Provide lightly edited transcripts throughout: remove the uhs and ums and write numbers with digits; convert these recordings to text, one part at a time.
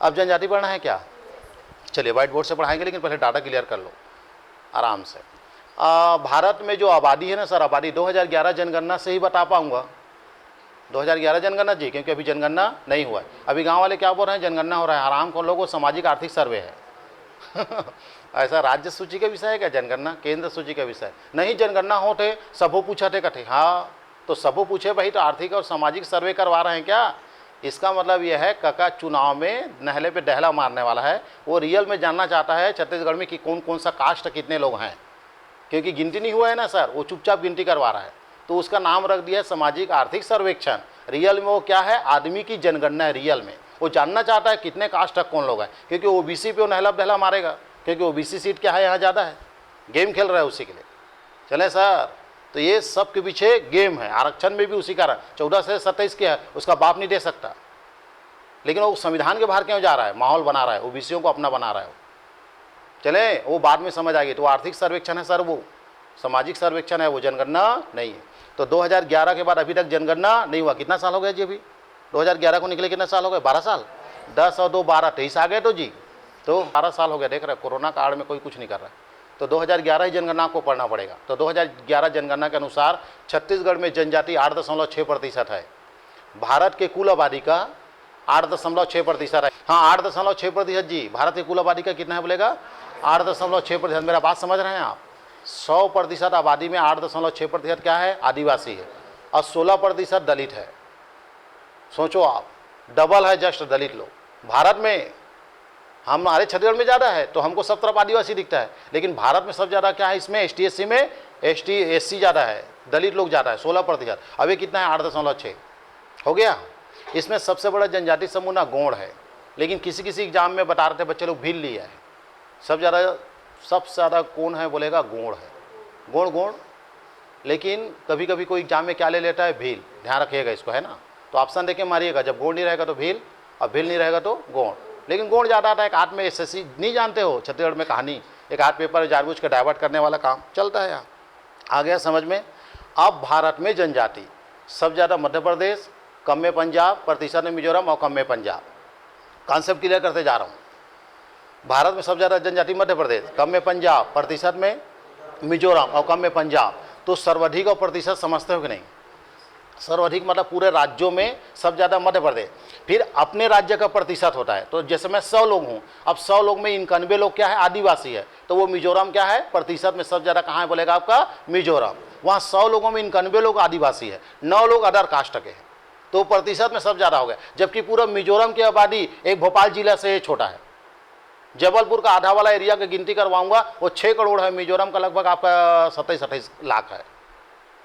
अब जनजाति पढ़ना है क्या? चलिए व्हाइट बोर्ड से पढ़ाएंगे, लेकिन पहले डाटा क्लियर कर लो आराम से। भारत में जो आबादी है ना सर, आबादी 2011 जनगणना से ही बता पाऊंगा। 2011 जनगणना जी, क्योंकि अभी जनगणना नहीं हुआ है। अभी गांव वाले क्या बोल रहे हैं, जनगणना हो रहा है। आराम को लोगों, सामाजिक आर्थिक सर्वे है। ऐसा राज्य सूची का विषय है क्या जनगणना? केंद्र सूची का विषय नहीं। जनगणना होते सबो पूछा थे कथे, हाँ तो सबो पूछे भाई, तो आर्थिक और सामाजिक सर्वे करवा रहे हैं क्या? इसका मतलब यह है काका चुनाव में नहले पे डहला मारने वाला है। वो रियल में जानना चाहता है छत्तीसगढ़ में कि कौन कौन सा कास्ट कितने लोग हैं, क्योंकि गिनती नहीं हुआ है ना सर, वो चुपचाप गिनती करवा रहा है। तो उसका नाम रख दिया है सामाजिक आर्थिक सर्वेक्षण। रियल में वो क्या है, आदमी की जनगणना है। रियल में वो जानना चाहता है कितने कास्ट तक कौन लोग हैं, क्योंकि ओबीसी पे वो नहला बहला मारेगा, क्योंकि ओबीसी सीट क्या है यहाँ ज़्यादा है। गेम खेल रहा है उसी के लिए। चले सर, तो ये सब के पीछे गेम है। आरक्षण में भी उसी कारण 14 से 27 के है, उसका बाप नहीं दे सकता, लेकिन वो संविधान के बाहर क्यों जा रहा है, माहौल बना रहा है, ओबीसीओं को अपना बना रहा है। चले वो बाद में समझ आएगी। तो आर्थिक सर्वेक्षण है सर, वो सामाजिक सर्वेक्षण है, वो जनगणना नहीं है। तो 2011 के बाद अभी तक जनगणना नहीं हुआ। कितना साल हो गया जी? अभी 2011 को निकले कितने साल हो गए? 12 साल। 10 और 2 12, 23 आ गए तो जी, तो 12 साल हो गया। देख रहे हैं कोरोना काल में कोई कुछ नहीं कर रहा है। तो 2011 ही जनगणना को पढ़ना पड़ेगा। तो 2011 जनगणना के अनुसार छत्तीसगढ़ में जनजाति 8.6% है। भारत के कुल आबादी का 8.6% है। हाँ 8.6% जी, भारत की कुल आबादी का कितना है बोलेगा? 8.6%। मेरा बात समझ रहे हैं आप? 100% आबादी में 8.6% क्या है? आदिवासी है, और 16% दलित है। सोचो आप, डबल है जस्ट दलित लोग भारत में। हमारे छत्तीसगढ़ में ज़्यादा है तो हमको सब तरफ आदिवासी दिखता है, लेकिन भारत में सब ज़्यादा क्या है इसमें? ST SC में ST SC ज़्यादा है, दलित लोग ज़्यादा है 16%। अभी कितना है? 8.6 हो गया। इसमें सबसे बड़ा जनजाति समूह ना गोंड है, लेकिन किसी किसी एग्जाम में बता रहे थे बच्चे लोग भील लिया है। सबसे ज़्यादा कौन है बोलेगा? गोंड है। गोंड। लेकिन कभी कभी कोई एग्जाम में क्या ले लेता है? भील। ध्यान रखिएगा इसको, है ना? तो ऑप्शन देके मारिएगा, जब गोंड नहीं रहेगा तो भील, और भील नहीं रहेगा तो गोंड। लेकिन गोंड ज़्यादा आता है। एक हाथ में SSC नहीं जानते हो छत्तीसगढ़ में कहानी, एक हाथ पेपर जानबूझ के डाइवर्ट करने वाला काम चलता है यहाँ। आ गया समझ में? अब भारत में जनजाति सब ज़्यादा मध्य प्रदेश, कम में पंजाब, प्रतिशत में मिजोरम और कम में पंजाब। कॉन्सेप्ट क्लियर करते जा रहा हूँ। भारत में सबसे ज़्यादा जनजाति मध्य प्रदेश, कम में पंजाब, प्रतिशत में मिजोरम और कम में पंजाब। तो सर्वाधिक और प्रतिशत समझते हो कि नहीं? सर्वाधिक मतलब पूरे राज्यों में सब ज़्यादा मध्य प्रदेश। फिर अपने राज्य का प्रतिशत होता है। तो जैसे मैं 100 लोग हूँ, अब 100 लोग में 91 लोग क्या है? आदिवासी है। तो वो मिजोरम क्या है? प्रतिशत में सब ज़्यादा कहाँ है बोलेगा आपका? मिजोरम। वहाँ 100 लोगों में 91 लोग आदिवासी है, 9 लोग अदर कास्ट के हैं, तो प्रतिशत में सब ज़्यादा हो गया। जबकि पूरा मिजोरम की आबादी एक भोपाल जिला से छोटा है। जबलपुर का आधा वाला एरिया की गिनती करवाऊंगा, वो 6 करोड़ है। मिजोरम का लगभग आपका 27-28 लाख है।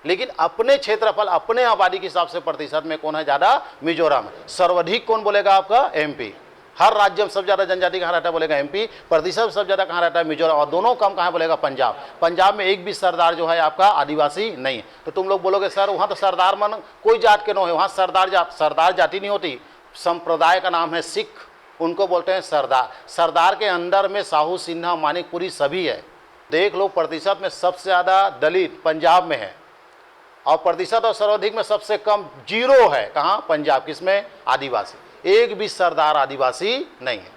लेकिन अपने क्षेत्रफल, अपने आबादी के हिसाब से प्रतिशत में कौन है ज़्यादा? मिजोरम है। सर्वाधिक कौन बोलेगा आपका? MP। हर राज्य में सब ज़्यादा जनजाति कहाँ रहता है बोलेगा? MP। प्रतिशत सब ज़्यादा कहाँ रहता है? मिजोरम। और दोनों कम कहाँ बोलेगा? पंजाब। पंजाब में एक भी सरदार जो है आपका आदिवासी नहीं है। तो तुम लोग बोलोगे सर वहाँ तो सरदार मन कोई जात के न है, वहाँ सरदार जाति नहीं होती। संप्रदाय का नाम है सिख, उनको बोलते हैं सरदार। सरदार के अंदर में साहू, सिन्हा, मानिकपुरी सभी है। देख लो, प्रतिशत में सबसे ज़्यादा दलित पंजाब में है, और प्रतिशत और सर्वाधिक में सबसे कम 0 है। कहाँ? पंजाब। किसमें? आदिवासी। एक भी सरदार आदिवासी नहीं है।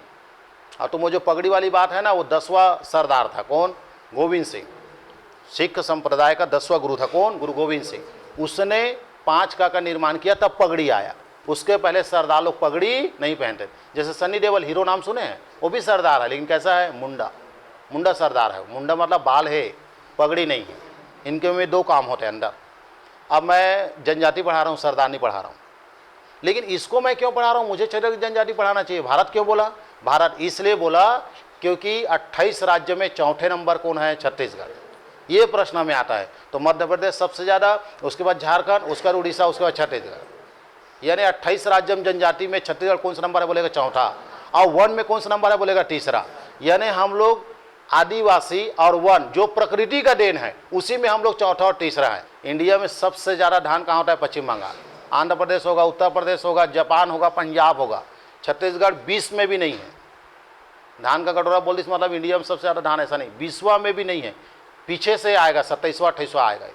और तुम वो जो पगड़ी वाली बात है ना, वो 10वां सरदार था। कौन? गोविंद सिंह। सिख संप्रदाय का 10वां गुरु था। कौन? गुरु गोविंद सिंह। उसने 5 का निर्माण किया, तब पगड़ी आया। उसके पहले सरदार लोग पगड़ी नहीं पहनते। जैसे सनी देओल, हीरो नाम सुने हैं? वो भी सरदार है, लेकिन कैसा है? मुंडा सरदार है। मुंडा मतलब बाल है, पगड़ी नहीं है। इनके में 2 काम होते हैं अंदर। अब मैं जनजाति पढ़ा रहा हूँ, सरदार नहीं पढ़ा रहा हूँ। लेकिन इसको मैं क्यों पढ़ा रहा हूँ? मुझे छत्तीसगढ़ की जनजाति पढ़ाना चाहिए। भारत क्यों बोला? भारत इसलिए बोला क्योंकि 28 राज्य में चौथे नंबर कौन है? छत्तीसगढ़। ये प्रश्न में आता है। तो मध्य प्रदेश सबसे ज़्यादा, उसके बाद झारखंड, उसके बाद उड़ीसा, उसके बाद छत्तीसगढ़। यानी 28 राज्य में जनजाति में छत्तीसगढ़ कौन सा नंबर है बोलेगा? चौथा। और वन में कौन सा नंबर है बोलेगा? तीसरा। यानी हम लोग आदिवासी और वन जो प्रकृति का देन है, उसी में हम लोग चौथा और तीसरा है। इंडिया में सबसे ज़्यादा धान कहाँ होता है? पश्चिम बंगाल। आंध्र प्रदेश होगा, उत्तर प्रदेश होगा, जापान होगा, पंजाब होगा। छत्तीसगढ़ 20 में भी नहीं है। धान का कटोरा बोल दी मतलब इंडिया में सबसे ज़्यादा धान, ऐसा नहीं। 20वां में भी नहीं है, पीछे से आएगा, 27वां 28वां आएगा।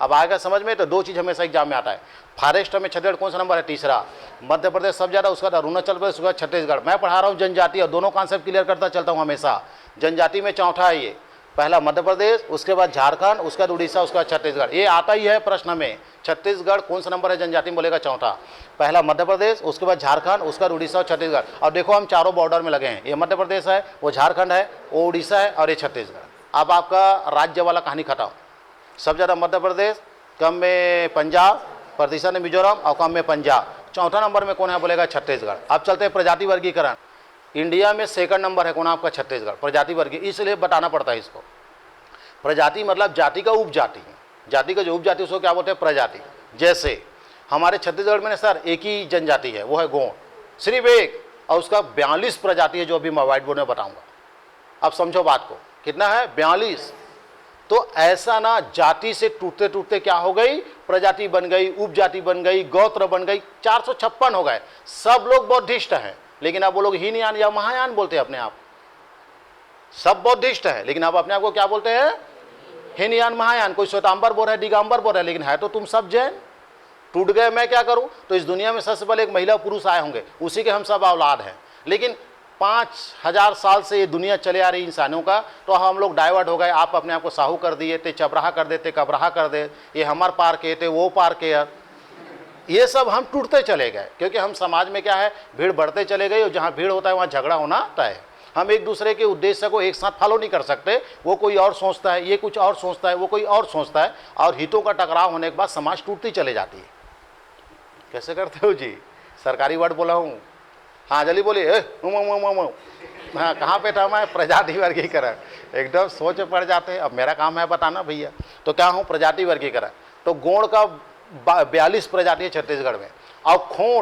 अब आएगा समझ में। तो दो चीज़ हमेशा एग्जाम में आता है। फॉरेस्ट में छत्तीसगढ़ कौन सा नंबर है? तीसरा। मध्य प्रदेश सब ज़्यादा, उसके बाद अरुणाचल प्रदेश, उसके बाद छत्तीसगढ़। मैं पढ़ा रहा हूँ जनजाति और दोनों कॉन्सेप्ट क्लियर करता चलता हूँ हमेशा। जनजाति में चौथा है ये, पहला मध्य प्रदेश, उसके बाद झारखंड, उसके बाद उड़ीसा, उसके बाद छत्तीसगढ़। ये आता ही है प्रश्न में। छत्तीसगढ़ कौन सा नंबर है जनजाति में? बोलेगा चौथा। पहला मध्य प्रदेश, उसके बाद झारखंड, उसके बाद उड़ीसा और छत्तीसगढ़। और देखो हम चारों बॉर्डर में लगे हैं। ये मध्य प्रदेश है, वो झारखंड है, वो उड़ीसा है और ये छत्तीसगढ़। अब आपका राज्य वाला कहानी खत्म। सब ज़्यादा मध्य प्रदेश, कम में पंजाब, प्रतिशत में मिजोरम और कम में पंजाब। चौथा नंबर में कौन है? बोलेगा छत्तीसगढ़। अब चलते हैं प्रजाति वर्गीकरण। इंडिया में सेकंड नंबर है कौन? आपका छत्तीसगढ़। प्रजाति वर्गीय इसलिए बताना पड़ता है इसको। प्रजाति मतलब जाति का उपजाति, जाति का जो उपजाति उसको क्या बोलते हैं? प्रजाति। जैसे हमारे छत्तीसगढ़ में ना सर एक ही जनजाति है, वो है गोंड, सिर्फ एक, और उसका 42 प्रजाति है जो अभी मैं व्हाइट बोर्ड में बताऊंगा। अब समझो बात को, कितना है? 42। तो ऐसा ना जाति से टूटते टूटते क्या हो गई? प्रजाति बन गई, उपजाति बन गई, गोत्र बन गई, 456 हो गए। सब लोग बौद्धिस्ट हैं, लेकिन अब वो लोग हीनयान या महायान बोलते हैं अपने आप। सब बौद्धिस्ट है लेकिन आप अपने आप को क्या बोलते हैं? हीनयान महायान। कोई श्वेतांबर बोल रहा है, दिगंबर बोल रहा है, लेकिन है तो तुम सब जैन। टूट गए, मैं क्या करूं? तो इस दुनिया में सबसे पहले एक महिला पुरुष आए होंगे, उसी के हम सब औलाद हैं। लेकिन 5000 साल से ये दुनिया चले आ रही इंसानों का, तो हम लोग डाइवर्ट हो गए। आप अपने आप को साहू कर दिए थे, चबराहा कर देते, कबराहा कर दे, ये हमार पार के थे, वो पार के। ये सब हम टूटते चले गए, क्योंकि हम समाज में क्या है? भीड़ बढ़ते चले गए, और जहाँ भीड़ होता है वहाँ झगड़ा होना तय है। हम एक दूसरे के उद्देश्य को एक साथ फॉलो नहीं कर सकते। वो कोई और सोचता है, ये कुछ और सोचता है, वो कोई और सोचता है, और हितों का टकराव होने के बाद समाज टूटती चले जाती है। कैसे करते हो जी? सरकारी वर्ड बोला हूँ? हाँ जल्दी बोलिए। हाँ कहाँ पे था मैं? प्रजाति वर्गीकरण। एकदम सोच पड़ जाते हैं। अब मेरा काम है बताना भैया, तो क्या हूँ? प्रजाति वर्गीकरण। तो गोंड का 42 प्रजाति है छत्तीसगढ़ में। और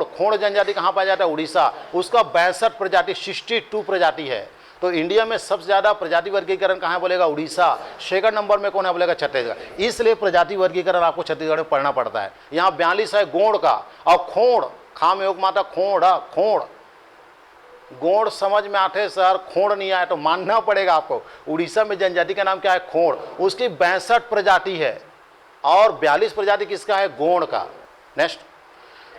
खोड़ जनजाति कहाँ पाया जाता है? उड़ीसा, उसका 62 प्रजाति, 62 प्रजाति है। तो इंडिया में सबसे ज़्यादा प्रजाति वर्गीकरण कहाँ है? बोलेगा उड़ीसा। सेकंड नंबर में कौन है? बोलेगा छत्तीसगढ़। इसलिए प्रजाति वर्गीकरण आपको छत्तीसगढ़ में पढ़ना पड़ता है। यहाँ 42 है गोंड का। और खोड़, खाम योग माता, खोड़ गोंड समझ में आते सर, खोड़ नहीं आया तो मानना पड़ेगा आपको। उड़ीसा में जनजाति का नाम क्या है? खोड़। उसकी 62 प्रजाति है, और 42 प्रजाति किसका है? गोंड का। नेक्स्ट,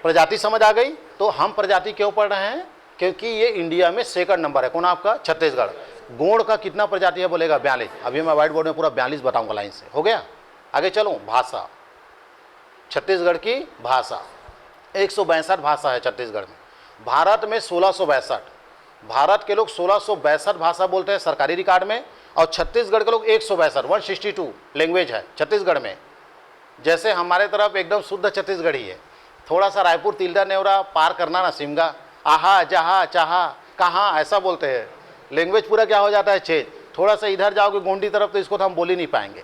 प्रजाति समझ आ गई। तो हम प्रजाति क्यों पढ़ रहे हैं? क्योंकि ये इंडिया में सेकंड नंबर है कौन? आपका छत्तीसगढ़। गोंड का कितना प्रजाति है? बोलेगा 42। अभी मैं व्हाइट बोर्ड में पूरा 42 बताऊंगा लाइन से। हो गया? आगे चलो। भाषा, छत्तीसगढ़ की भाषा 162 भाषा है छत्तीसगढ़ में। भारत में 1662, भारत के लोग 1662 भाषा बोलते हैं सरकारी रिकॉर्ड में, और छत्तीसगढ़ के लोग 162, 162 लैंग्वेज है छत्तीसगढ़ में। जैसे हमारे तरफ एकदम शुद्ध छत्तीसगढ़ी है, थोड़ा सा रायपुर तिल्दा नेवरा पार करना ना, सिमगा, आहा जहा चाहा कहाँ, ऐसा बोलते हैं। लैंग्वेज पूरा क्या हो जाता है? चेंज। थोड़ा सा इधर जाओगे गोंडी तरफ तो इसको तो हम बोल ही नहीं पाएंगे।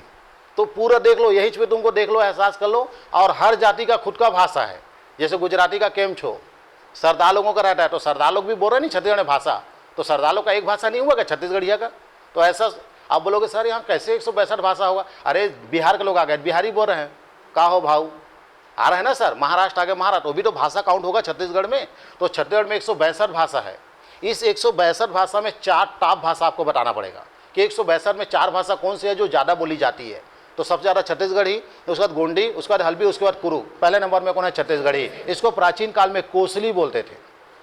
तो पूरा देख लो, यही पे तुमको देख लो, एहसास कर लो। और हर जाति का खुद का भाषा है। जैसे गुजराती का केम छो, सरदार लोगों का रहता है, तो सरदार लोग भी बोल रहे नहीं छत्तीसगढ़ में भाषा, तो सरदार लोग का एक भाषा नहीं हुआ क्या छत्तीसगढ़िया का? तो ऐसा आप बोलोगे सर यहाँ कैसे 162 भाषा होगा? अरे बिहार के लोग आ गए, बिहारी बोल रहे हैं, का हो भाऊ, आ रहे हैं ना सर। महाराष्ट्र आ गए, महाराष्ट्र, वो भी तो भाषा काउंट होगा छत्तीसगढ़ में। तो छत्तीसगढ़ में 162 भाषा है। इस 162 भाषा में 4 टॉप भाषा आपको बताना पड़ेगा कि 162 में 4 भाषा कौन सी है जो ज़्यादा बोली जाती है। तो सबसे ज़्यादा छत्तीसगढ़ी, उसके बाद गोंडी, उसके बाद हल्बी, उसके बाद कुरु। पहले नंबर में कौन है? छत्तीसगढ़ी। इसको प्राचीन काल में कोसली बोलते थे,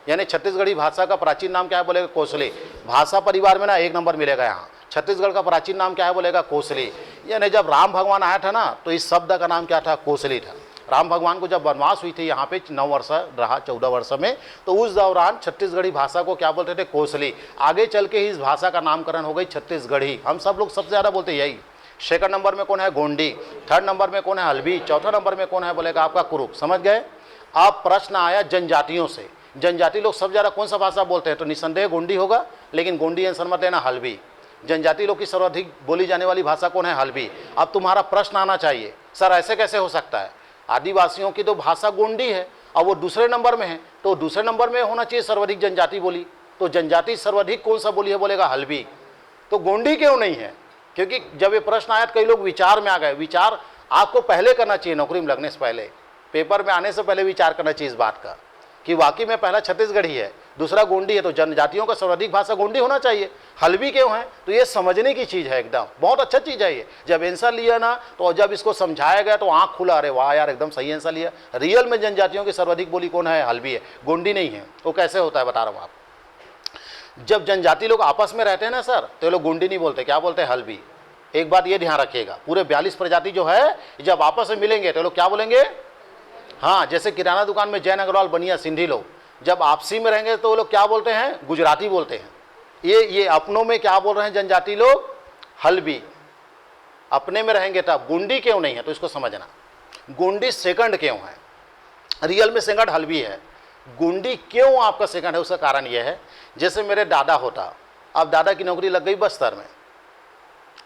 यानी छत्तीसगढ़ी भाषा का प्राचीन नाम क्या है? बोलेगा कोसली। भाषा परिवार में ना 1 नंबर मिलेगा यहाँ। छत्तीसगढ़ का प्राचीन नाम क्या है? बोलेगा कोसली। यानी जब राम भगवान आया था ना, तो इस शब्द का नाम क्या था? कोसली था। राम भगवान को जब वनवास हुई थी यहाँ पे 9 वर्ष रहा, 14 वर्ष में, तो उस दौरान छत्तीसगढ़ी भाषा को क्या बोलते थे? कोसली। आगे चल के इस भाषा का नामकरण हो गई छत्तीसगढ़ी। हम सब लोग सबसे ज़्यादा बोलते यही। सेकंड नंबर में कौन है? गोंडी। थर्ड नंबर में कौन है? हल्बी। चौथा नंबर में कौन है? बोलेगा आपका कुरुक। समझ गए? अब प्रश्न आया जनजातियों से। जनजाति लोग सबसे ज़्यादा कौन सा भाषा बोलते हैं? तो निसंदेह गोंडी होगा, लेकिन गोंडी आंसर मत लेना, हल्बी। जनजाति लोग की सर्वाधिक बोली जाने वाली भाषा कौन है? हल्बी। अब तुम्हारा प्रश्न आना चाहिए, सर ऐसे कैसे हो सकता है? आदिवासियों की तो भाषा गोंडी है और वो दूसरे नंबर में है, तो दूसरे नंबर में होना चाहिए सर्वाधिक जनजाति बोली। तो जनजाति सर्वाधिक कौन सा बोली है? बोलेगा हल्बी। तो गोंडी क्यों नहीं है? क्योंकि जब ये प्रश्न आया तो कई लोग विचार में आ गए। विचार आपको पहले करना चाहिए, नौकरी में लगने से पहले, पेपर में आने से पहले विचार करना चाहिए इस बात का। कि वाकई में पहला छत्तीसगढ़ी है, दूसरा गोंडी है, तो जनजातियों का सर्वाधिक भाषा गोंडी होना चाहिए, हल्बी क्यों है? तो ये समझने की चीज़ है, एकदम बहुत अच्छा चीज़ है ये। जब आंसर लिया ना, तो जब इसको समझाया गया तो आँख खुला, अरे वाह यार एकदम सही आंसर लिया। रियल में जनजातियों की सर्वाधिक बोली कौन है? हल्बी है, गोंडी नहीं है। वो कैसे होता है बता रहा हूँ आप। जब जनजाति लोग आपस में रहते हैं ना सर, तो ये लोग गोंडी नहीं बोलते, क्या बोलते हैं? हल्बी। एक बात ये ध्यान रखिएगा, पूरे 42 प्रजाति जो है जब आपस में मिलेंगे तो लोग क्या बोलेंगे? हाँ, जैसे किराना दुकान में जैन अग्रवाल बनिया सिंधी लोग जब आपसी में रहेंगे तो वो लोग क्या बोलते हैं? गुजराती बोलते हैं। ये अपनों में क्या बोल रहे हैं जनजाति लोग? हल्बी। अपने में रहेंगे तब। गोंडी क्यों नहीं है? तो इसको समझना, गोंडी सेकंड क्यों है? रियल में सेकंड हल्बी है। गोंडी क्यों आपका सेकंड है? उसका कारण यह है, जैसे मेरे दादा होता, अब दादा की नौकरी लग गई बस्तर में।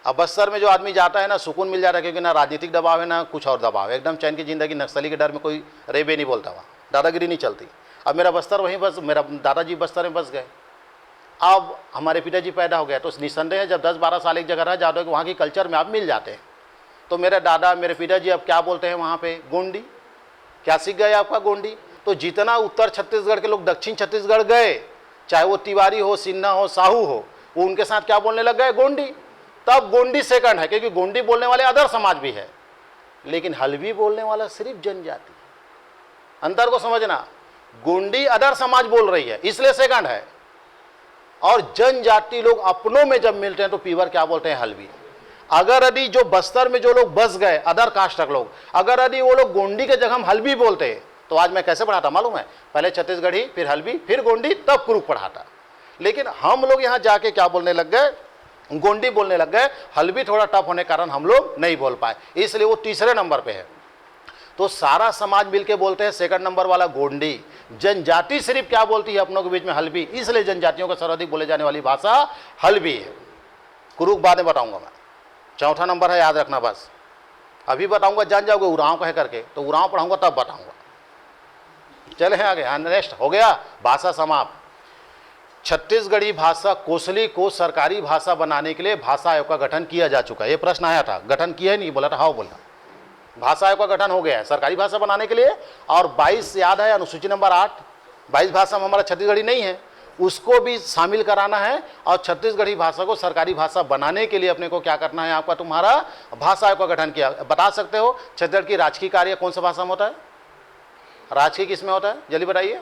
अब बस्तर में जो आदमी जाता है ना, सुकून मिल जाता है, क्योंकि ना राजनीतिक दबाव है ना कुछ और दबाव है, एकदम चैन की जिंदगी। नक्सली के डर में कोई रेबे नहीं बोलता, वहाँ दादागिरी नहीं चलती। अब मेरा बस्तर वहीं बस, मेरा दादाजी बस्तर में बस गए। अब हमारे पिताजी पैदा हो गया, तो निसंदेह है जब 10-12 साल एक जगह रह जाते हो कि वहाँ की कल्चर में आप मिल जाते हैं। तो मेरे दादा मेरे पिताजी अब क्या बोलते हैं वहाँ पे? गोंडी। क्या सीख गए आपका? गोंडी। तो जितना उत्तर छत्तीसगढ़ के लोग दक्षिण छत्तीसगढ़ गए, चाहे वो तिवारी हो, सिन्हा हो, साहू हो, वो उनके साथ क्या बोलने लग गए? गोंडी। तब गोंडी सेकंड है, क्योंकि गोंडी बोलने वाले अदर समाज भी है, लेकिन हल्बी बोलने वाला सिर्फ जनजाति। अंतर को समझना, गोंडी अदर समाज बोल रही है इसलिए सेकंड है, और जनजाति लोग अपनों में जब मिलते हैं तो पीवर क्या बोलते हैं? हल्बी। अगर यदि जो बस्तर में जो लोग बस गए अदर कास्ट के लोग, अगर यदि वो लोग गोंडी के जगह हम हल्बी बोलते तो आज मैं कैसे पढ़ाता मालूम है? पहले छत्तीसगढ़ी, फिर हल्बी, फिर गोंडी, तब कुरुक पढ़ाता। लेकिन हम लोग यहाँ जाके क्या बोलने लग गए? गोंडी बोलने लग गए। हल्बी थोड़ा टफ होने के कारण हम लोग नहीं बोल पाए, इसलिए वो तीसरे नंबर पे है। तो सारा समाज मिलके बोलते हैं सेकंड नंबर वाला गोंडी। जनजाति सिर्फ क्या बोलती है अपनों के बीच में? हल्बी। इसलिए जनजातियों का सर्वाधिक बोले जाने वाली भाषा हल्बी है। कुरुक बाद में बताऊंगा मैं, चौथा नंबर है, याद रखना बस। अभी बताऊंगा जान जाओगे उरांव कह करके, तो उरांव पढ़ाऊंगा तब बताऊंगा। चले आगे, हाँ नेक्स्ट हो गया भाषा समाप्त। छत्तीसगढ़ी भाषा कोसली को सरकारी भाषा बनाने के लिए भाषा आयोग का गठन किया जा चुका है। ये प्रश्न आया था, गठन किया है? नहीं बोला था, हाँ बोला। भाषा आयोग का गठन हो गया है सरकारी भाषा बनाने के लिए। और 22 याद है, अनुसूची नंबर 8, 22 भाषा में हमारा छत्तीसगढ़ी नहीं है, उसको भी शामिल कराना है। और छत्तीसगढ़ी भाषा को सरकारी भाषा बनाने के लिए अपने को क्या करना है? आपका तुम्हारा भाषा आयोग का गठन किया। बता सकते हो छत्तीसगढ़ की राजकीय कार्य कौन सा भाषा में होता है? राजकीय किस में होता है? जल्दी बताइए।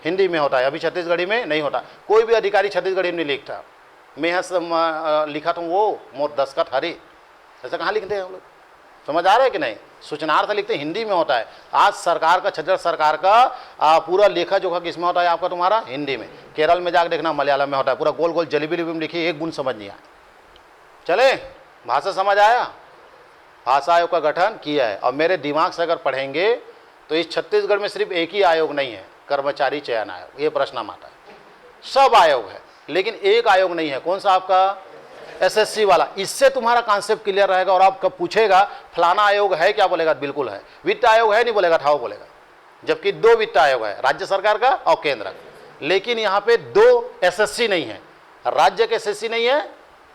हिंदी में होता है, अभी छत्तीसगढ़ी में नहीं होता। कोई भी अधिकारी छत्तीसगढ़ी में नहीं लिखता। मैं लिखा तो वो मोर दस्खत हरी, ऐसा कहाँ लिखते हैं हम लोग? समझ आ रहा है कि नहीं? सूचनार्थ लिखते हिंदी में होता है। आज सरकार का, छत्तीसगढ़ सरकार का पूरा लेखा जोखा किस में होता है आपका? तुम्हारा हिंदी में। केरल में जाकर देखना मलयालम में होता है, पूरा गोल गोल जलीबी लिपि में लिखी, एक गुण समझ नहीं आया। चले, भाषा समझ आया? भाषा आयोग का गठन किया है। और मेरे दिमाग से अगर पढ़ेंगे तो इस छत्तीसगढ़ में सिर्फ एक ही आयोग नहीं है, कर्मचारी चयन आयोग। ये प्रश्न आता है, सब आयोग है लेकिन एक आयोग नहीं है। कौन सा आपका? एसएससी वाला। इससे तुम्हारा कॉन्सेप्ट क्लियर रहेगा। और आप कब पूछेगा फलाना आयोग है क्या, बोलेगा बिल्कुल है। वित्त आयोग है? नहीं बोलेगा, था वो बोलेगा। जबकि 2 वित्त आयोग है, राज्य सरकार का और केंद्र का। लेकिन यहाँ पे 2 एसएससी नहीं है, राज्य के एसएससी नहीं है,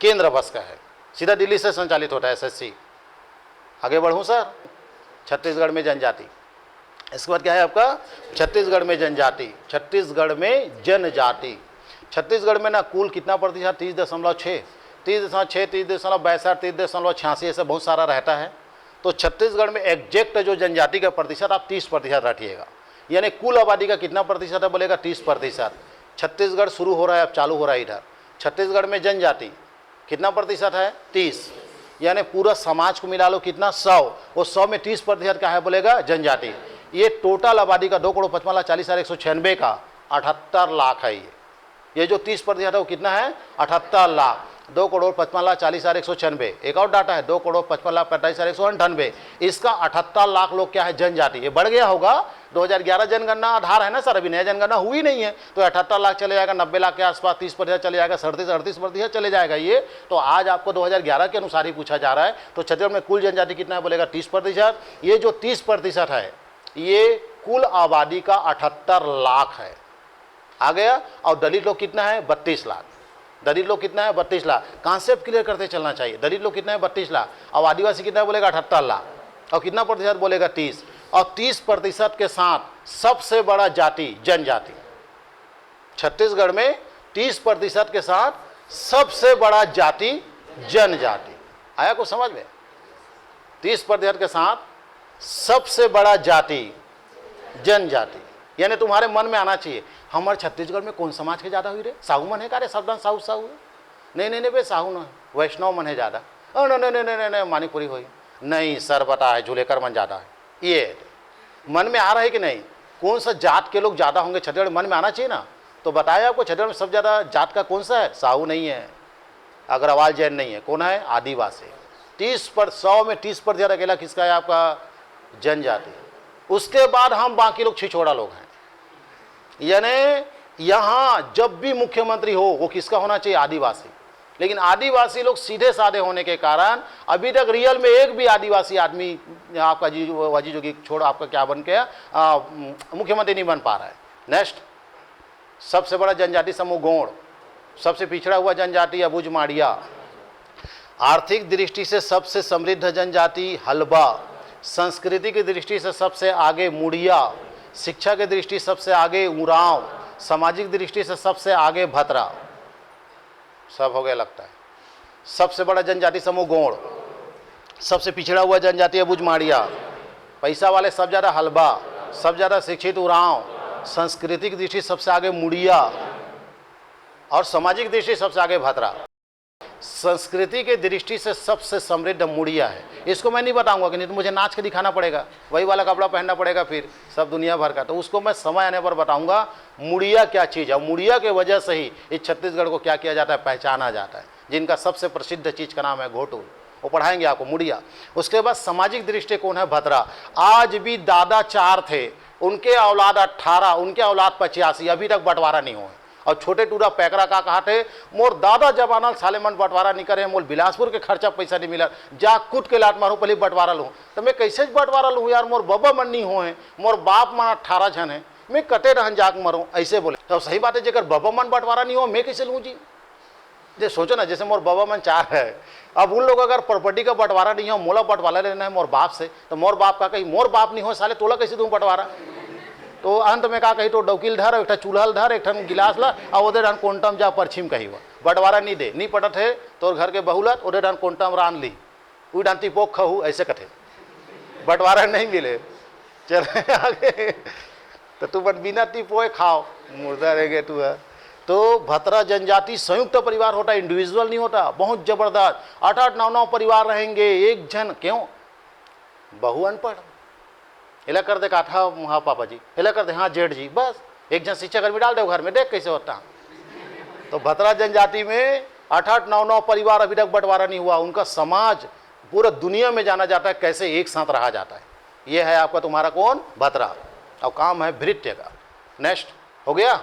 केंद्र बस का है, सीधा दिल्ली से संचालित होता है एसएससी। आगे बढ़ूँ सर, छत्तीसगढ़ में जनजाति। इसके बाद क्या है आपका? छत्तीसगढ़ में जनजाति। छत्तीसगढ़ में जनजाति, छत्तीसगढ़ में ना कुल कितना प्रतिशत? 30.6, 30.6, 30.62, 30.86, ऐसा बहुत सारा रहता है। तो छत्तीसगढ़ में एग्जैक्ट जो जनजाति का प्रतिशत आप 30% रखिएगा। यानी कुल आबादी का कितना प्रतिशत है? बोलेगा 30%। छत्तीसगढ़ शुरू हो रहा है, अब चालू हो रहा है इधर। छत्तीसगढ़ में जनजाति कितना प्रतिशत है? 30। यानी पूरा समाज को मिला लो कितना? 100। वो 100 में 30% क्या है? बोलेगा जनजाति। ये टोटल आबादी का 2,55,40,196 का 78 लाख है। ये जो 30% है वो कितना है? 78 लाख। 2,55,40,196। एक और डाटा है 2,55,45,198। इसका 78 लाख लोग क्या है? जनजाति। ये बढ़ गया होगा, 2011 जनगणना आधार है ना सर, अभी नया जनगणना हुई नहीं है। तो 78 लाख चले जाएगा, 90 लाख के आसपास 30% चले जाएगा, 37-38% चले जाएगा ये। तो आज आपको 2011 के अनुसार ही पूछा जा रहा है। तो छत्तीसगढ़ में कुल जनजाति कितना है? बोलेगा 30%। ये जो 30% है ये कुल आबादी का 78 लाख है। आ गया। और दलित लोग कितना है? 32 लाख। दलित लोग कितना है? 32 लाख। कॉन्सेप्ट क्लियर करते चलना चाहिए। दलित लोग कितना है? 32 लाख। और आदिवासी कितना है? बोलेगा 78 लाख। और कितना प्रतिशत? बोलेगा 30। और 30% के साथ सबसे बड़ा जाति जनजाति। छत्तीसगढ़ में 30% के साथ सबसे बड़ा जाति जनजाति। आया कुछ समझ में? 30% के साथ सबसे बड़ा जाति जनजाति। यानी तुम्हारे मन में आना चाहिए हमारे छत्तीसगढ़ में कौन समाज के ज़्यादा हुई रे? साहू मन है का रे? सावधान साहू साहू नहीं नहीं नहीं बे, साहू न वैष्णव मन है ज़्यादा। नहीं नहीं नहीं नहीं नहीं मानीपुरी हुई नहीं सर, बता है झूलेकर मन ज़्यादा है। ये मन में आ रहा है कि नहीं? कौन सा जात के लोग ज़्यादा होंगे छत्तीसगढ़? मन में आना चाहिए ना। तो बताया आपको छत्तीसगढ़ में सबसे ज़्यादा जात का कौन सा है? साहू नहीं है, अग्रवाल जैन नहीं है, कौन है? आदिवासी। 100 में 30% अकेला किसका है? आपका जनजाति। उसके बाद हम बाकी लोग छिछोड़ा लोग हैं। यानी यहाँ जब भी मुख्यमंत्री हो वो किसका होना चाहिए? आदिवासी। लेकिन आदिवासी लोग सीधे साधे होने के कारण अभी तक रियल में एक भी आदिवासी आदमी आपका वाजी जोगी छोड़ आपका क्या बन गया, मुख्यमंत्री नहीं बन पा रहा है। नेक्स्ट, सबसे बड़ा जनजाति समूह गोंड, सबसे पिछड़ा हुआ जनजाति अबुझ माड़िया, आर्थिक दृष्टि से सबसे समृद्ध जनजाति हलबा, संस्कृति की दृष्टि से सबसे आगे मुड़िया, शिक्षा की दृष्टि सबसे आगे उरांव, सामाजिक दृष्टि से सबसे आगे भतरा। सब हो गया लगता है। सबसे बड़ा जनजाति समूह गोंड, सबसे पिछड़ा हुआ जनजाति अबुझ माड़िया, पैसा वाले सब ज़्यादा हलबा, सब ज़्यादा शिक्षित उरांव, सांस्कृतिक दृष्टि सबसे आगे मुड़िया और सामाजिक दृष्टि सबसे आगे भतरा। संस्कृति के दृष्टि से सबसे समृद्ध मुड़िया है। इसको मैं नहीं बताऊंगा कि नहीं तो मुझे नाच के दिखाना पड़ेगा, वही वाला कपड़ा पहनना पड़ेगा फिर सब दुनिया भर का। तो उसको मैं समय आने पर बताऊंगा मुड़िया क्या चीज़ है। मुड़िया के वजह से ही इस छत्तीसगढ़ को क्या किया जाता है? पहचाना जाता है। जिनका सबसे प्रसिद्ध चीज़ का नाम है घोटू, वो पढ़ाएंगे आपको मुड़िया। उसके बाद सामाजिक दृष्टिकोण है भतरा। आज भी दादा 4 थे, उनके औलाद 18, उनके औलाद 85, अभी तक बंटवारा नहीं हुआ। और छोटे टूरा पैकरा का कहा थे मोर दादा जमाना साले मन बंटवारा नहीं करे, मोल बिलासपुर के खर्चा पैसा नहीं मिला, जा कूद के लात मारूँ पहले बंटवारा लूँ। तो मैं कैसे बंटवारा लूँ यार, मोर बब्बा मन नहीं हो है, मोर बाप मन 18 जन है, मैं कटे रहन जाक मरूँ, ऐसे बोले। तो सही बात है, जेकर बब्बा मन बंटवारा नहीं हो मैं कैसे लूँ जी? जे सोचो ना, जैसे मोर बाबा मन 4 है, अब उन लोग अगर प्रॉपर्टी का बंटवारा नहीं हो, मोला बंटवारा लेना है मोर बाप से, तो मोर बाप का कही मोर बाप नहीं हो साले तोला कैसे दूँ बंटवारा? तो अंत में का कही तो डौकील धर, एक चूल्हा धर, एक गिलास ला और ओदे डान कोंटम जा परछिम कही हुआ बंटवारा नहीं दे, नहीं पटत है तोर घर के बहुलत ओदे डान कोंटम रान ली, उ डान तिपोक खहू, ऐसे कथे बंटवारा नहीं मिले। चले आगे तो तू बन बिना तिपोए खाओ, मुर्दा रहेगे तू है। तो भतरा जनजाति संयुक्त परिवार होता है, इंडिविजुअल नहीं होता। बहुत जबरदस्त 8-8, 9-9 परिवार रहेंगे, एक जन क्यों? बहु अनपढ़ हिला कर दे, कहा हाँ पापा जी, हिला कर दे हाँ जेठ जी, बस एक जन शिक्षा कर्मी डाल दे घर में, देख कैसे होता। तो भतरा जनजाति में 8-8, 9-9 परिवार अभी तक बंटवारा नहीं हुआ। उनका समाज पूरा दुनिया में जाना जाता है कैसे एक साथ रहा जाता है। ये है आपका तुम्हारा कौन? भतरा। और काम है भृत्य का। नेक्स्ट हो गया।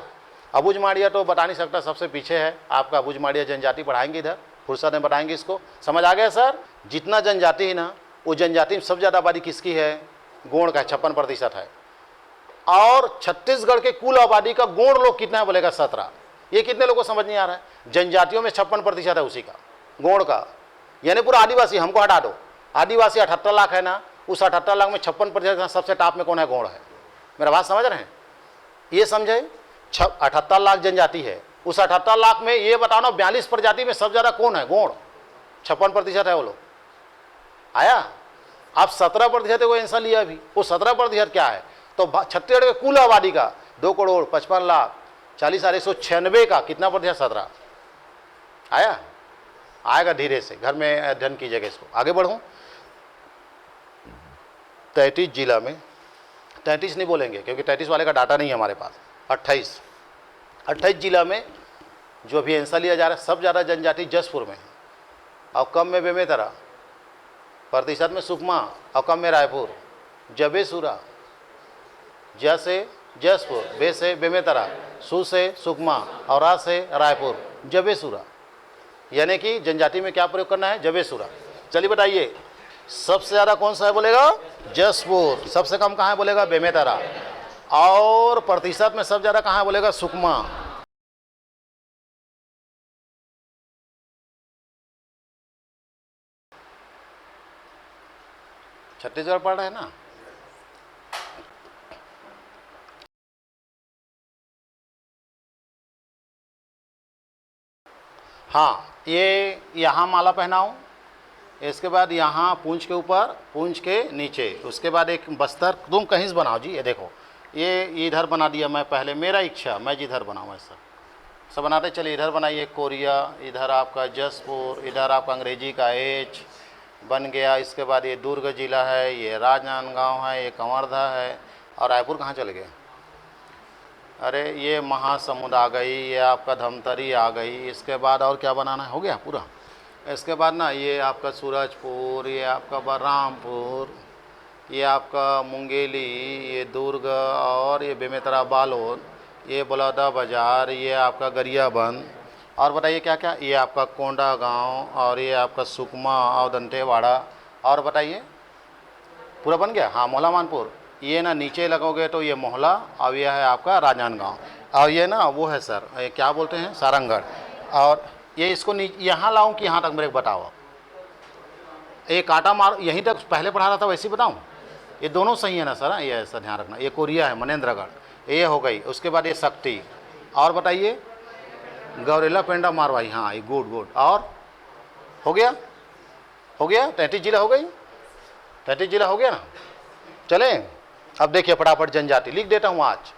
अबुझ माड़िया तो बता नहीं सकता, सबसे पीछे है आपका अबुझ माड़िया जनजाति, पढ़ाएंगे इधर फुर्सत में बताएंगे इसको। समझ आ गया सर? जितना जनजाति है ना, वो जनजाति में सबसे ज़्यादा आबादी किसकी है? गोंड का 56% है। और छत्तीसगढ़ के कुल आबादी का गोंड लोग कितना है बोलेगा? 17। ये कितने लोगों को समझ नहीं आ रहा है? जनजातियों में 56% है उसी का, गोंड का। यानी पूरा आदिवासी हमको हटा दो, आदिवासी 78 लाख है ना, उस 78 लाख में 56% सबसे टॉप में कौन है? गोंड है। मेरा बात समझ रहे हैं? ये समझे? 78 लाख जनजाति है, उस 78 लाख में ये बताओ ना 42 प्रजाति में सबसे ज़्यादा कौन है? गोंड। 56% है वो लोग। आया? आप 17% को आंसर लिया अभी, वो 17% क्या है? तो छत्तीसगढ़ के कुल आबादी का 2,55,40,196 का कितना प्रतिशत? 17। आया? आएगा धीरे से, घर में अध्ययन कीजिएगा इसको। आगे बढ़ूँ। 33 जिला में, 33 नहीं बोलेंगे क्योंकि 33 वाले का डाटा नहीं है हमारे पास, 28 जिला में जो अभी आंसर लिया जा रहा है, सब ज़्यादा जनजाति जसपुर में है और कम में बेमेतरा, प्रतिशत में सुकमा और कम में रायपुर, जबेसुरा, ज से जसपुर, बे से बेमेतरा, सु से सुकमा और रा से रायपुर, जबेसुरा। यानी कि जनजाति में क्या प्रयोग करना है? जबेसुरा। चलिए बताइए, सबसे ज़्यादा कौन सा है बोलेगा? जसपुर। सबसे कम कहाँ है बोलेगा? बेमेतरा। और प्रतिशत में सबसे ज़्यादा कहाँ है बोलेगा? सुकमा। छत्तीसगढ़ पढ़ रहे हैं ना? हाँ, ये यहाँ माला पहनाऊँ, इसके बाद यहाँ पूंछ के ऊपर, पूंछ के नीचे, उसके बाद एक बस्तर तुम कहीं से बनाओ जी। ये देखो, ये इधर बना दिया मैं पहले, मेरा इच्छा मैं जिधर बनाऊँ ऐसा सब बनाते चलिए। इधर बनाइए कोरिया, इधर आपका जसपुर, इधर आपका अंग्रेजी का एच बन गया। इसके बाद ये दुर्ग जिला है, ये राजनांदगांव है, ये कंवर्धा है, और रायपुर कहाँ चले गए? अरे ये महासमुंद आ गई, ये आपका धमतरी आ गई। इसके बाद और क्या बनाना है? हो गया पूरा। इसके बाद ना ये आपका सूरजपुर, ये आपका बलरामपुर, ये आपका मुंगेली, ये दुर्ग, और ये बेमेतरा बालोद, ये बलौदा बाज़ार, ये आपका गरियाबंद, और बताइए क्या क्या, ये आपका कोंडा गांव, और ये आपका सुकमा और दंतेवाड़ा, और बताइए पूरा बन गया। हाँ, मोहला मानपुर, ये ना नीचे लगोगे तो ये मोहला, और ये है आपका राजनांदगांव, और ये ना वो है सर, ये क्या बोलते हैं, सारंगढ़। और ये इसको यहाँ लाऊं कि यहाँ तक मेरे को बताओ? एक कांटा मार, यहीं तक पहले पढ़ा रहा था वैसे ही बताऊँ? ये दोनों सही है ना सर? ये ऐसा ध्यान रखना। ये कोरिया है, मनेंद्रगढ़, ये हो गई। उसके बाद ये शक्ति, और बताइए गौरेला पेंडा मारवाई। हाँ, ये गुड गुड। और हो गया, हो गया, 33 जिला हो गई, 33 जिला हो गया ना। चले अब देखिए फटाफट, जनजाति लिख देता हूँ आज।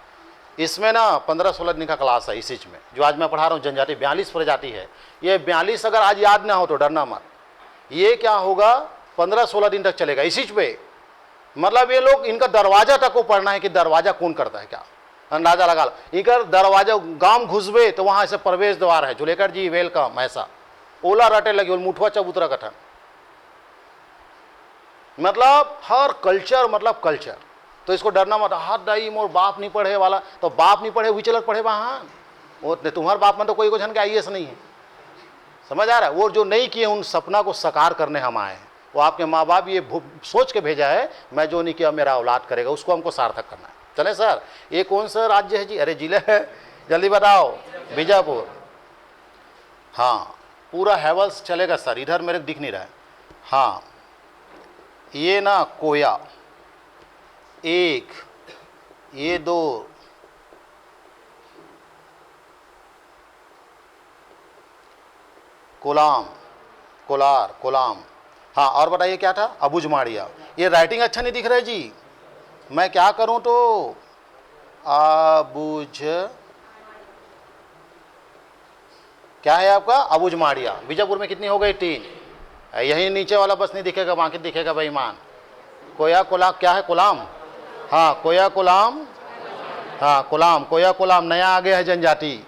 इसमें ना 15-16 दिन का क्लास है इस चीज में, जो आज मैं पढ़ा रहा हूँ। जनजाति 42 प्रजाति है। ये 42 अगर आज याद ना हो तो डरना मत। ये क्या होगा, 15-16 दिन तक चलेगा इसी पे। मतलब ये लोग, इनका दरवाजा तक को पढ़ना है कि दरवाजा कौन करता है, क्या अंदाजा लगा लो। इनका दरवाजा गांव घुसबे तो वहां ऐसे प्रवेश द्वार है, जुलेकर जी वेलकम, ऐसा ओला रटे लगे, मुठवा चबूतरा कथन। मतलब हर कल्चर, मतलब कल्चर। तो इसको डरना मत। हाथ दाई मोर बाप नहीं पढ़े वाला, तो बाप नहीं पढ़े विचलर पढ़े वहां, वो तुम्हारे बाप में तो कोई जन के IAS नहीं है। समझ आ रहा है? वो जो नहीं किए उन सपना को साकार करने हम आए हैं। वो आपके माँ बाप ये सोच के भेजा है, मैं जो नहीं किया मेरा औलाद करेगा, उसको हमको सार्थक करना है। चले सर, ये कौन सा राज्य है जी? अरे जिले है, जल्दी बताओ। बीजापुर। हाँ, पूरा हैवल्स चलेगा सर, इधर मेरे दिख नहीं रहा है। हाँ, ये ना कोया, एक, ये 2, कोलाम, कोलार, कोलाम। हाँ, और बताइए क्या था? अबुझमाड़िया। ये राइटिंग अच्छा नहीं दिख रहा है जी, मैं क्या करूं? तो अबुझ, क्या है आपका? अबुझमाड़िया। बीजापुर में कितनी हो गई? 3। यही नीचे वाला बस नहीं दिखेगा, बाकी दिखेगा बेईमान। कोया कोला, क्या है? कोलाम। हाँ, कोया कोलाम। हाँ, कोलाम, कोया कोलाम नया आ गया है जनजाति।